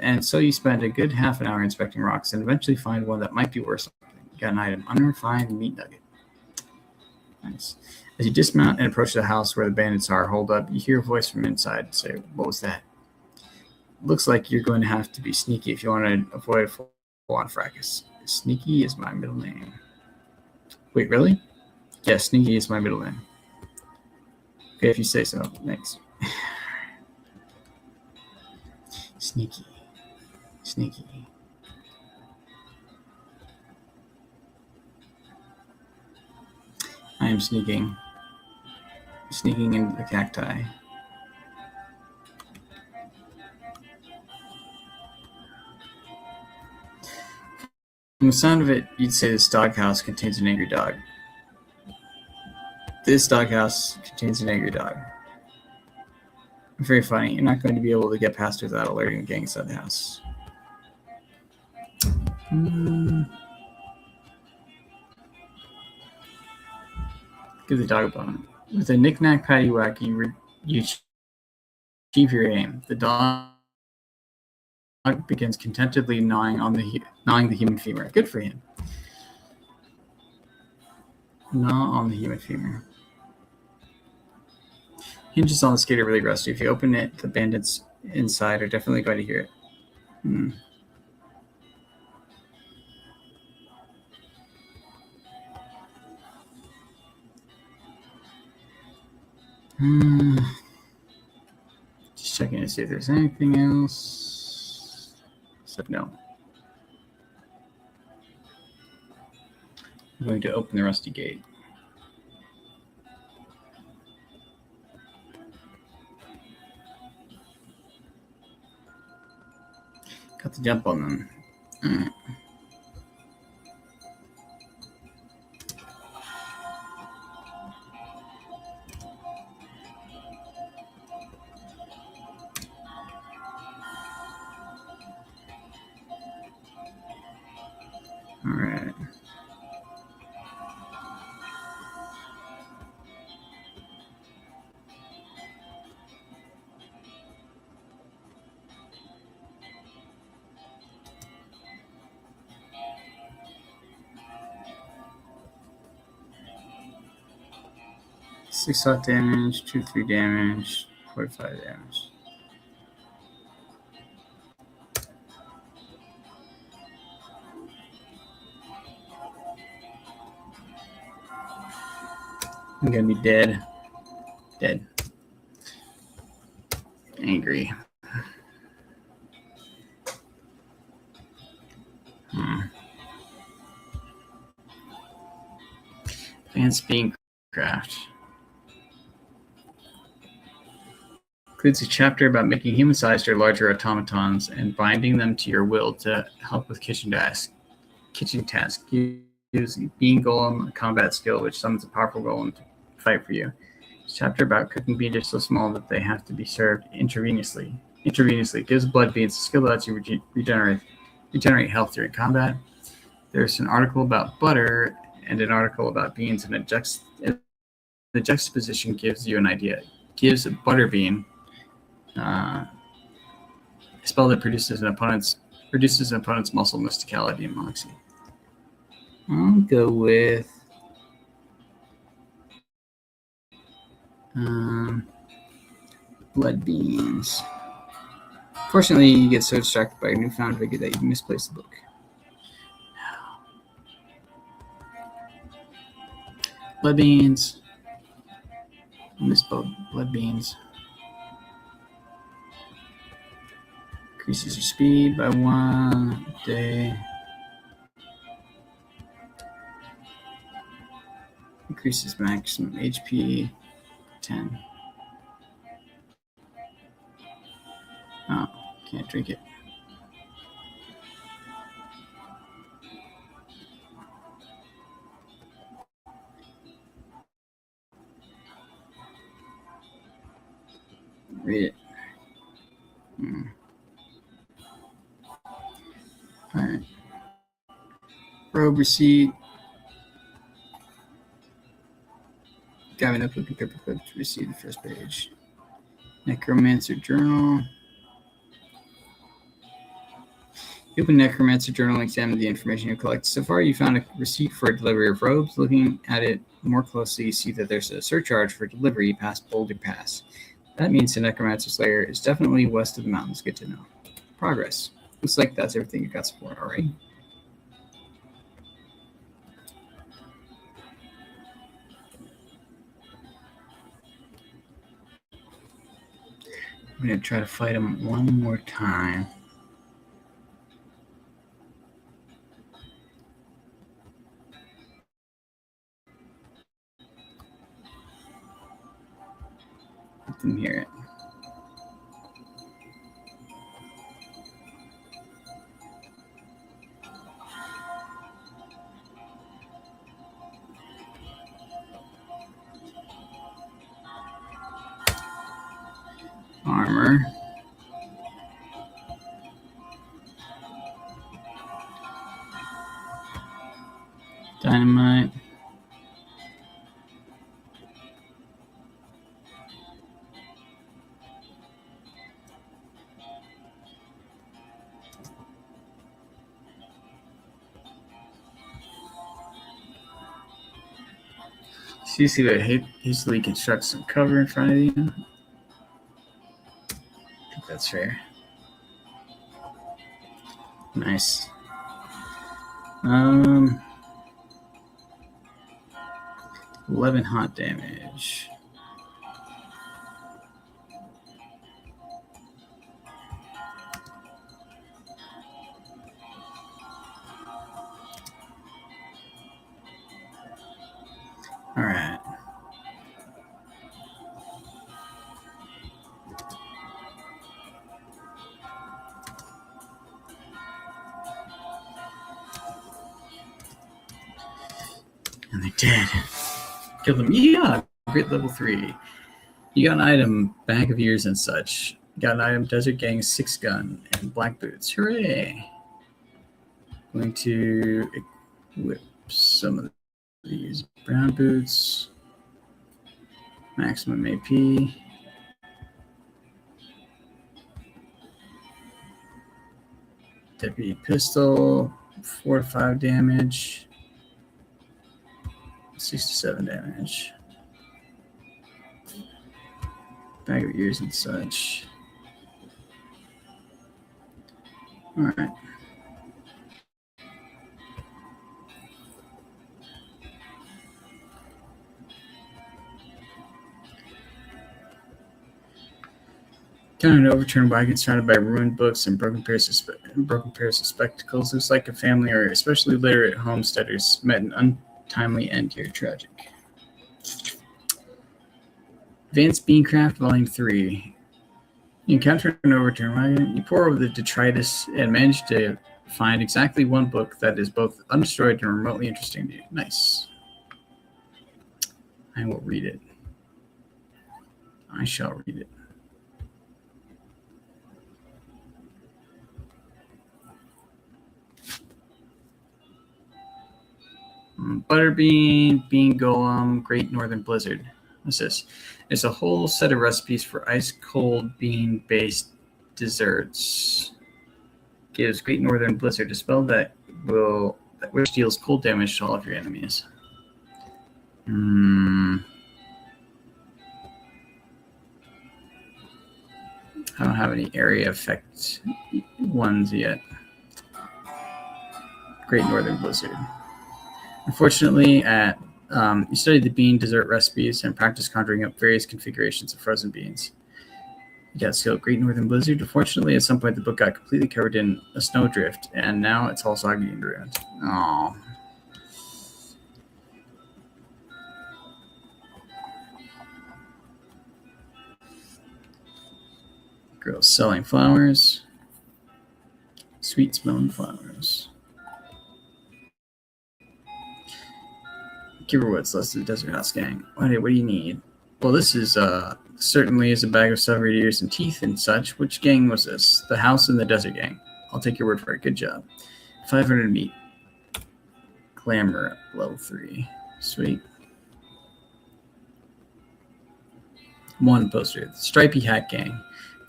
A: And so you spend a good half an hour inspecting rocks and eventually find one that might be worth something. You got an item, unrefined meat nugget. Nice. As you dismount and approach the house where the bandits are holed up, you hear a voice from inside say, "What was that?" Looks like you're going to have to be sneaky if you want to avoid a full-on fracas. Sneaky is my middle name. Wait, really? Yeah, Sneaky is my middle name. Okay, if you say so. Thanks. Sneaky. Sneaky. I am sneaking. Sneaking into the cacti. From the sound of it, you'd say this doghouse contains an angry dog. This doghouse contains an angry dog. Very funny. You're not going to be able to get past without alerting the gang inside the house. Give the dog a bone. With a knick-knack paddywhack, you achieve your aim. The dog begins contentedly gnawing the human femur. Good for him. Gnaw on the human femur. Hinges on the skater really rusty. If you open it, the bandits inside are definitely going to hear it. Just checking to see if there's anything else. Except no. I'm going to open the rusty gate. Got the jump on them. All right. All right. Six hot damage, 2-3 damage, 45 damage. I'm gonna be dead. Dead. Angry. Advanced being craft. Includes a chapter about making human-sized or larger automatons and binding them to your will to help with kitchen tasks. Gives Being Golem a combat skill which summons a powerful golem to fight for you. It's a chapter about cooking beans so small that they have to be served intravenously. Gives blood beans a skill that lets you regenerate health during combat. There's an article about butter and an article about beans, and the juxtaposition gives you an idea. Gives a butter bean a spell that reduces an opponent's muscle mysticality and moxie. I'll go with blood beans. Fortunately, you get so distracted by your newfound vigor that you misplace the book. Blood beans. Misspelled blood beans. Increases your speed by 1 day. Increases maximum HP 10. Oh. Can't drink it. Read it. All right. Robe receipt. Got me notebook and paper clip to receive the first page. Necromancer journal. You open Necromancer journal and examine the information you collected. So far, you found a receipt for a delivery of robes. Looking at it more closely, you see that there's a surcharge for delivery past Boulder Pass. That means the Necromancer's lair is definitely west of the mountains. Good to know. Progress. Looks like that's everything you got support already. I'm going to try to fight him one more time. Let them hear it. Armor. Dynamite. So you see that hastily construct some cover in front of you. I think that's fair. Nice. 11 hot damage. All right. And they're dead. Kill them. Yeah. Great level 3. You got an item, bag of ears and such. You got an item, Desert Gang 6 gun and black boots. Hooray! Going to equip some of these brown boots. Maximum AP. Deputy pistol, 4 to 5 damage. 6 to 7 damage. Bag of ears and such. All right. Counting an overturned wagon surrounded by ruined books and broken pairs of spectacles. Looks like a family or especially literate homesteaders met an untimely end here. Tragic. Advanced Beancraft, Volume 3. You encounter an overturned wagon. You pore over the detritus and manage to find exactly one book that is both undestroyed and remotely interesting to you. Nice. I will read it. I shall read it. Butterbean, Bean Golem, Great Northern Blizzard. What's this? It's a whole set of recipes for ice-cold bean-based desserts. Gives Great Northern Blizzard a spell which deals cold damage to all of your enemies. I don't have any area effect ones yet. Great Northern Blizzard. Unfortunately, you study the bean dessert recipes and practice conjuring up various configurations of frozen beans. You got skill Great Northern Blizzard. Unfortunately, at some point the book got completely covered in a snowdrift, and now it's all soggy and ruined. Aww. Girls selling flowers. Sweet smelling flowers. Give her what's left of the Desert House Gang. What do you need? Well, this is certainly is a bag of severed ears and teeth and such. Which gang was this? The House and the Desert Gang. I'll take your word for it. Good job. 500 meat. Glamour level 3. Sweet. 1 poster. The Stripy Hat Gang.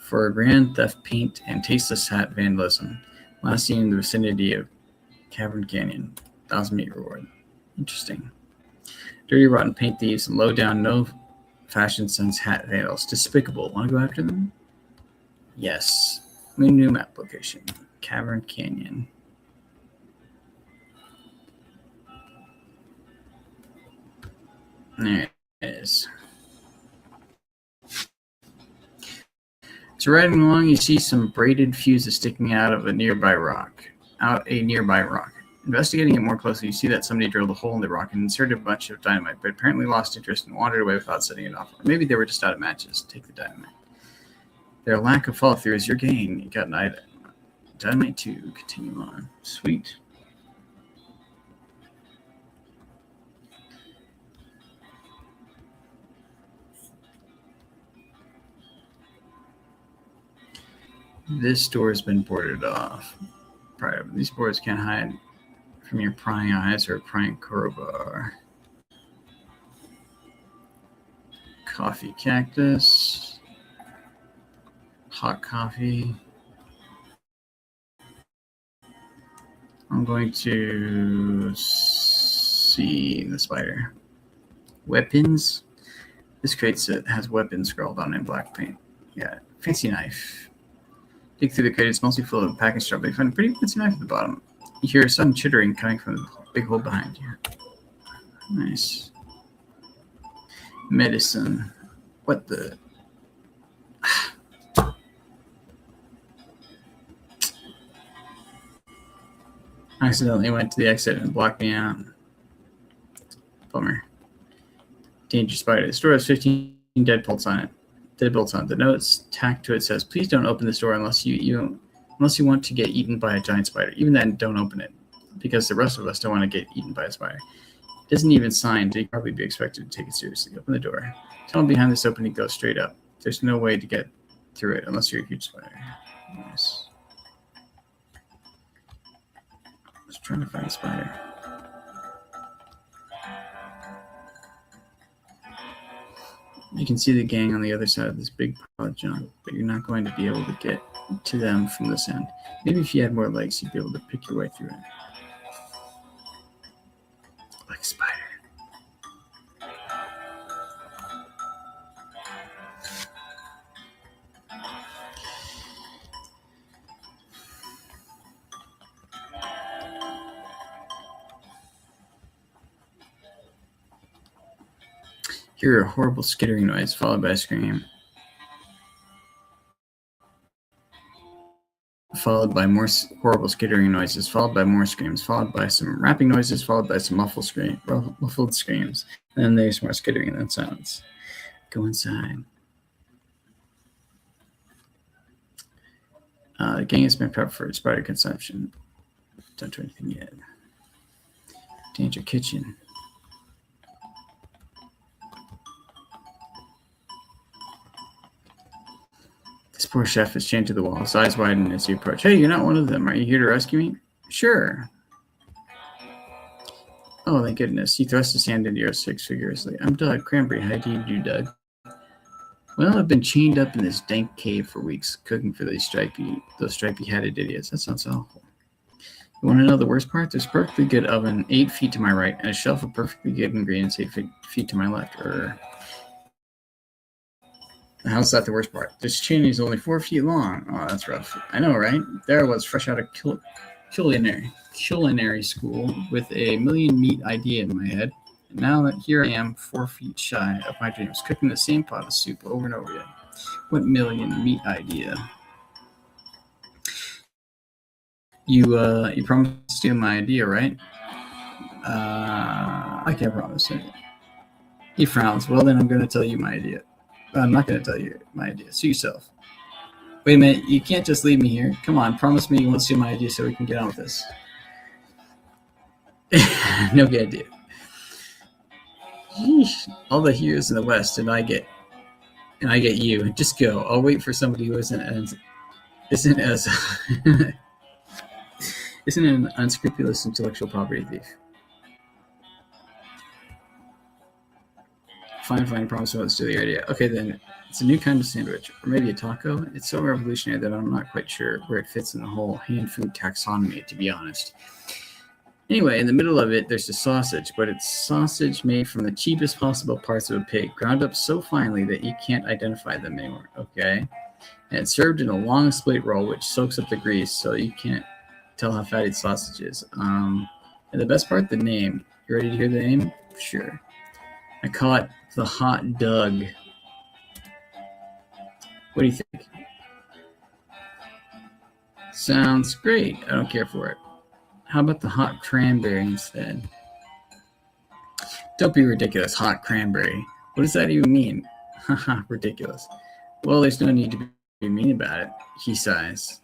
A: For grand theft, paint, and tasteless hat vandalism. Last seen in the vicinity of Cavern Canyon. 1,000 meat reward. Interesting. Dirty, rotten paint thieves and low down, no fashion sense hat vandals. Despicable. Want to go after them? Yes. New map location. Cavern Canyon. There it is. So riding along, you see some braided fuses sticking out a nearby rock. Investigating it more closely, you see that somebody drilled a hole in the rock and inserted a bunch of dynamite, but apparently lost interest and wandered away without setting it off. Or maybe they were just out of matches. Take the dynamite. Their lack of follow-through is your gain. You got an item. Dynamite 2. Continue on. Sweet. This door has been boarded off. These boards can't hide from your prying eyes or prying crowbar. Coffee cactus. Hot coffee. I'm going to see the spider. Weapons. This crate has weapons scrawled on in black paint. Yeah, fancy knife. Dig through the crate. It's mostly full of packaged stuff, but you find a pretty fancy knife at the bottom. You hear some chittering coming from the big hole behind you. Nice. Medicine. What the? I accidentally went to the exit and blocked me out. Bummer. Danger spider. The store has 15 deadbolts on it. The notes tacked to it says, "Please don't open this door unless you want to get eaten by a giant spider. Even then, don't open it, because the rest of us don't want to get eaten by a spider." It isn't even signed. You'd probably be expected to take it seriously. Open the door. Tunnel behind this opening goes straight up. There's no way to get through it unless you're a huge spider. Nice. Just trying to find a spider. You can see the gang on the other side of this big pile of junk, but you're not going to be able to get to them from this end. Maybe if you had more legs, you'd be able to pick your way through it. Like a spider. Hear a horrible skittering noise, followed by a scream. Followed by more horrible skittering noises, followed by more screams, followed by some rapping noises, followed by some muffled screams. And then there's more skittering and then silence. Go inside. The gang has been prepped for spider consumption. Don't do anything yet. Danger kitchen. This poor chef is chained to the wall. His eyes widen as you approach. Hey, you're not one of them. Are you here to rescue me? Sure. Oh, thank goodness. He thrust his hand into your six vigorously. I'm Doug Cranberry. How do you do, Doug? Well, I've been chained up in this dank cave for weeks, cooking for those stripy-hatted idiots. That sounds awful. You want to know the worst part? There's a perfectly good oven 8 feet to my right, and a shelf of perfectly good ingredients 8 feet to my left. How's that the worst part? This chain is only 4 feet long. Oh, that's rough. I know, right? There I was, fresh out of culinary school with a million meat idea in my head. And now that here I am, 4 feet shy of my dreams, cooking the same pot of soup over and over again. What million meat idea? You promised to steal my idea, right? I can't promise it. He frowns. Well, then I'm going to tell you my idea. I'm not going to tell you my idea. See yourself. Wait a minute, you can't just leave me here. Come on, promise me you won't steal my idea so we can get on with this. No good idea. Yeesh. All the heroes in the West, and I get you. Just go. I'll wait for somebody who isn't as isn't an unscrupulous intellectual property thief. Fine, promise I won't steal your idea. Okay, then it's a new kind of sandwich, or maybe a taco. It's so revolutionary that I'm not quite sure where it fits in the whole hand food taxonomy, to be honest. Anyway, in the middle of it, there's a sausage, but it's sausage made from the cheapest possible parts of a pig, ground up so finely that you can't identify them anymore, okay? And it's served in a long split roll, which soaks up the grease, so you can't tell how fatty the sausage is. And the best part, the name. You ready to hear the name? Sure. I call it the hot dog. What do you think? Sounds great. I don't care for it. How about the hot cranberry instead? Don't be ridiculous, hot cranberry. What does that even mean? Haha, ridiculous. Well, there's no need to be mean about it, he sighs.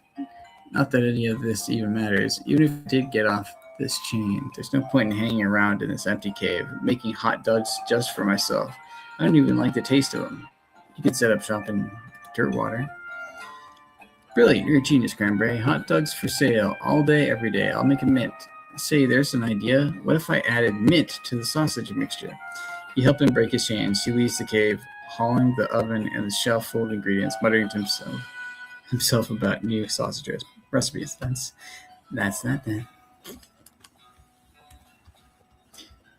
A: Not that any of this even matters. Even if it did get off this chain, there's no point in hanging around in this empty cave, making hot dogs just for myself. I don't even like the taste of them. You could set up shop in Dirtwater. Brilliant, you're a genius, Cranberry. Hot dogs for sale, all day, every day. I'll make a mint. Say, there's an idea. What if I added mint to the sausage mixture? You help him break his chains. He leaves the cave, hauling the oven and the shelf full of ingredients, muttering to himself about new sausage recipes. That's that then.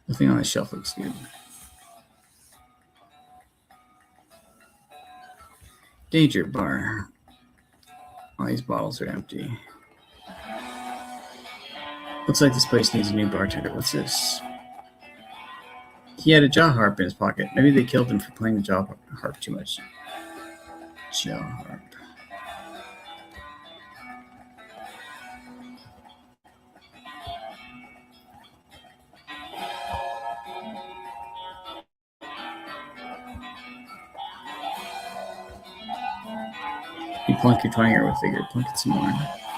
A: Nothing on the shelf looks good. Danger bar. All these bottles are empty. Looks like this place needs a new bartender. What's this? He had a jaw harp in his pocket. Maybe they killed him for playing the jaw harp too much. Jaw harp. You plunk your twanger with vigor. Plunk it some more.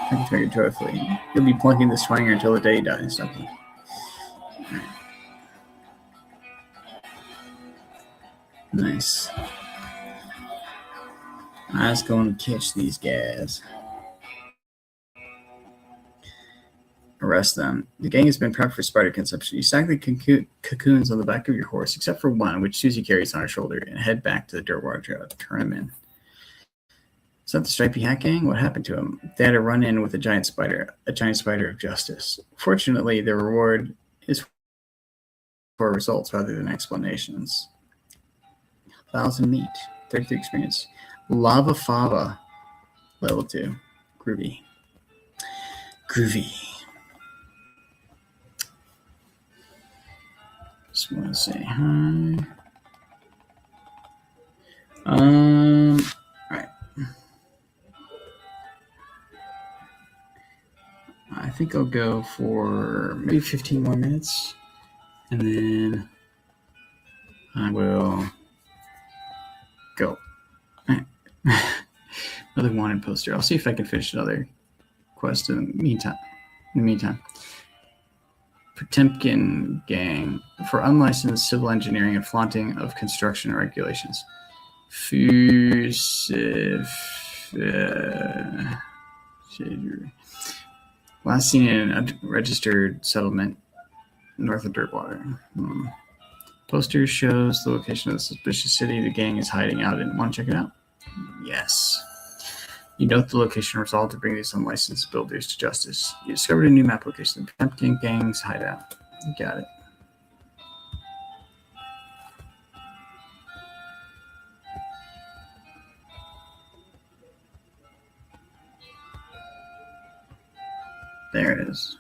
A: Plunk your twanger joyfully. You'll be plunking this twanger until the day dies. Okay. Right. Nice. I was going to catch these guys. Arrest them. The gang has been prepped for spider consumption. You stack the cocoons on the back of your horse, except for one, which Susie carries on her shoulder, and head back to the Dirtwater Trail to turn him in. Is that the Stripey Hat Gang? What happened to him? They had a run-in with a giant spider of justice. Fortunately, the reward is for results rather than explanations. 1,000 meat, 33 experience. Lava Fava, level 2. Groovy. Just want to say hi. All right. I think I'll go for maybe 15 more minutes, and then I will go. All right. Another wanted poster. I'll see if I can finish another quest in the meantime. Potemkin Gang for unlicensed civil engineering and flaunting of construction regulations. Last seen in a registered settlement north of Dirtwater. Poster shows the location of the suspicious city the gang is hiding out in. Want to check it out? Yes. You note the location resolved to bring these unlicensed builders to justice. You discovered a new map location, the Potemkin Gang's hideout. Got it. There it is.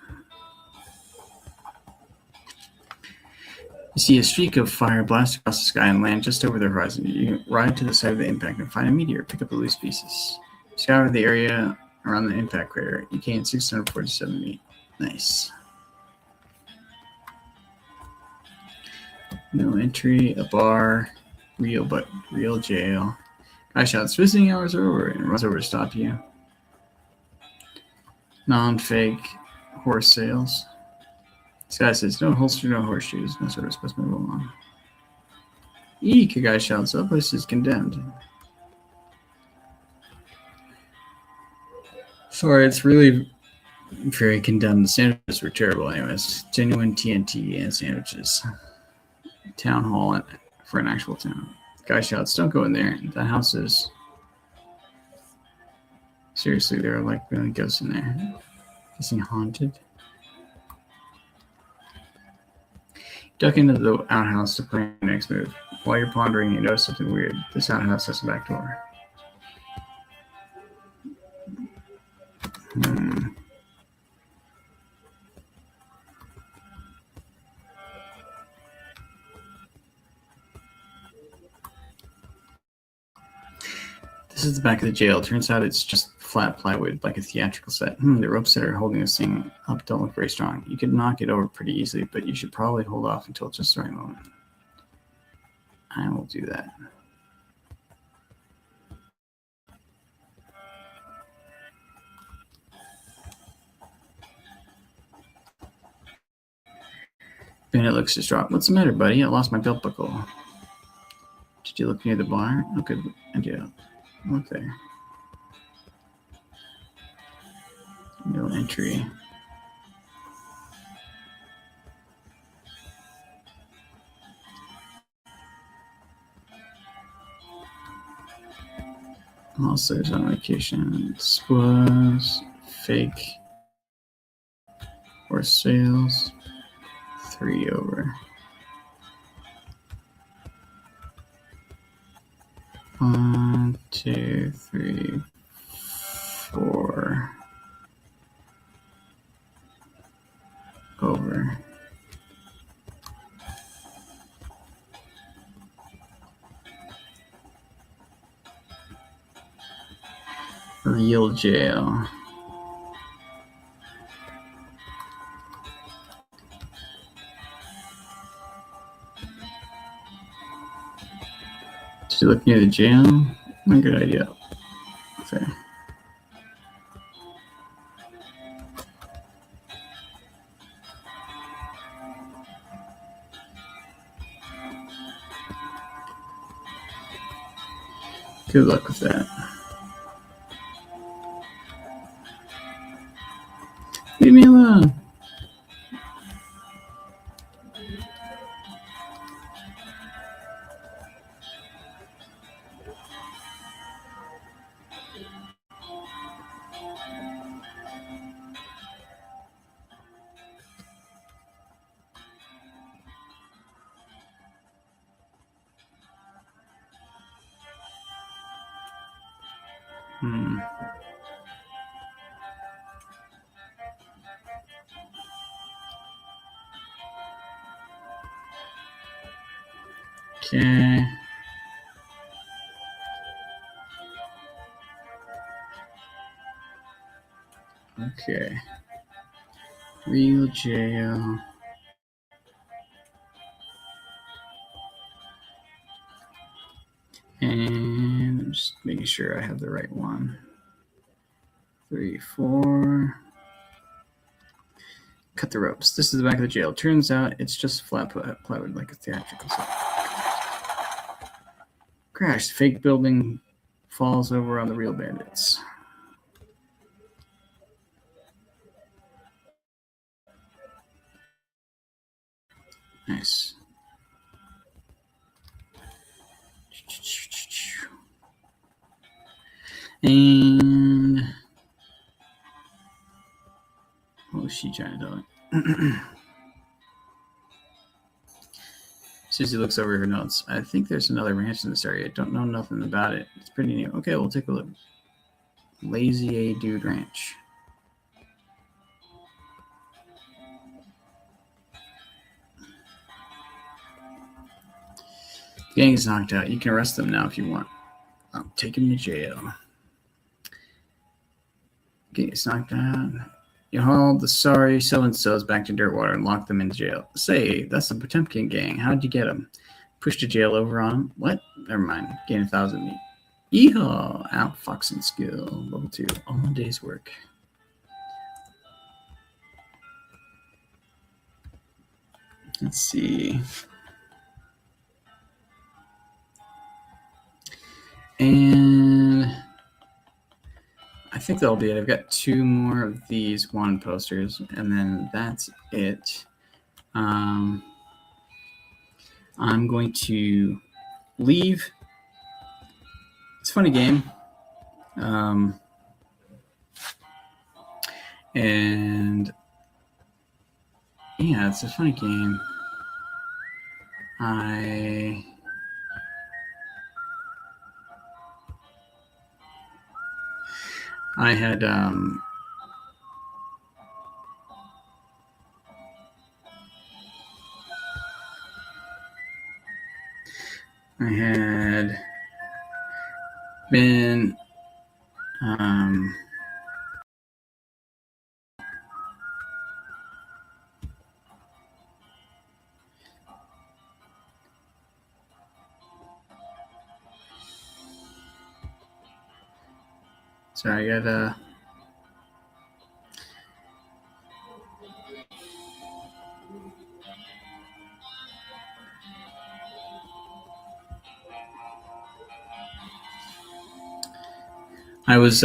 A: You see a streak of fire blast across the sky and land just over the horizon. You ride to the side of the impact and find a meteor. Pick up the loose pieces. Scour the area around the impact crater. You gain 647 meat. Nice. No entry, a bar, real jail. Guy shouts, visiting hours are over, and runs over to stop you. Non-fake horse sales. This guy says, no holster, no horseshoes, no service must move along. Eek, a guy shouts, that place is condemned. Sorry, it's really very condemned. The sandwiches were terrible anyways. Genuine TNT and sandwiches. Town hall for an actual town. Guy shouts, don't go in there. That house is... Seriously, there are like really ghosts in there. Guessing haunted. Duck into the outhouse to plan your next move. While you're pondering, you notice something weird. This outhouse has a back door. This is the back of the jail. Turns out it's just flat plywood, like a theatrical set. The ropes that are holding this thing up don't look very strong. You could knock it over pretty easily, but you should probably hold off until just the right moment. I will do that. Bennett looks distraught. What's the matter, buddy? I lost my belt buckle. Did you look near the bar? Oh, good idea. Look there. No entry. Also, there's on vacation. This was fake or sales. 3 over. 1, 2, 3, 4 over. Real jail. Did you look near the jail? A good idea. Fair. Good luck with that. Leave me alone. Okay. Okay. Real jail. And I'm just making sure I have the right one. 3, 4. Cut the ropes. This is the back of the jail. Turns out it's just flat plywood like a theatrical set. Crash. Fake building falls over on the real bandits. Nice. And what was she trying to tell me? Susie looks over her notes. I think there's another ranch in this area. I don't know nothing about it. It's pretty new. Okay, we'll take a look. Lazy A Dude Ranch. The gang is knocked out. You can arrest them now if you want. I'll take him to jail. Gang is knocked out. You hauled the sorry so-and-sos back to Dirtwater and locked them in jail. Say, that's the Potemkin gang. How'd you get them? Pushed a jail over on them? What? Never mind. Gain 1,000 meat. Yeehaw! Outfoxing skill, level 2, all a day's work. Let's see. And I think that'll be it. I've got 2 more of these wand posters, and then that's it. I'm going to leave. It's a funny game. And yeah, it's a funny game. I had been sorry, I got I was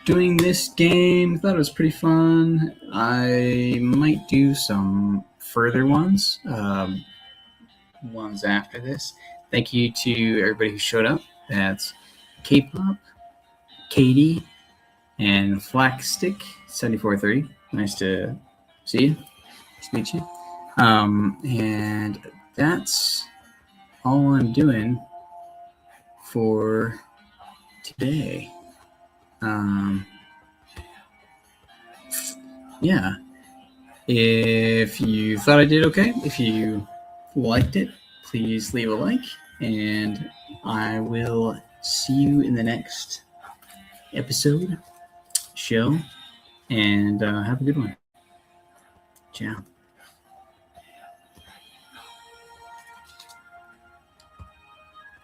A: doing this game. Thought it was pretty fun. I might do some further ones after this. Thank you to everybody who showed up. That's K-pop, Katie, and Flackstick7430. Nice to see you. Nice to meet you. And that's all I'm doing for today. Yeah. If you thought I did okay, if you liked it, please leave a like, and I will see you in the next episode, show, and have a good one. Ciao.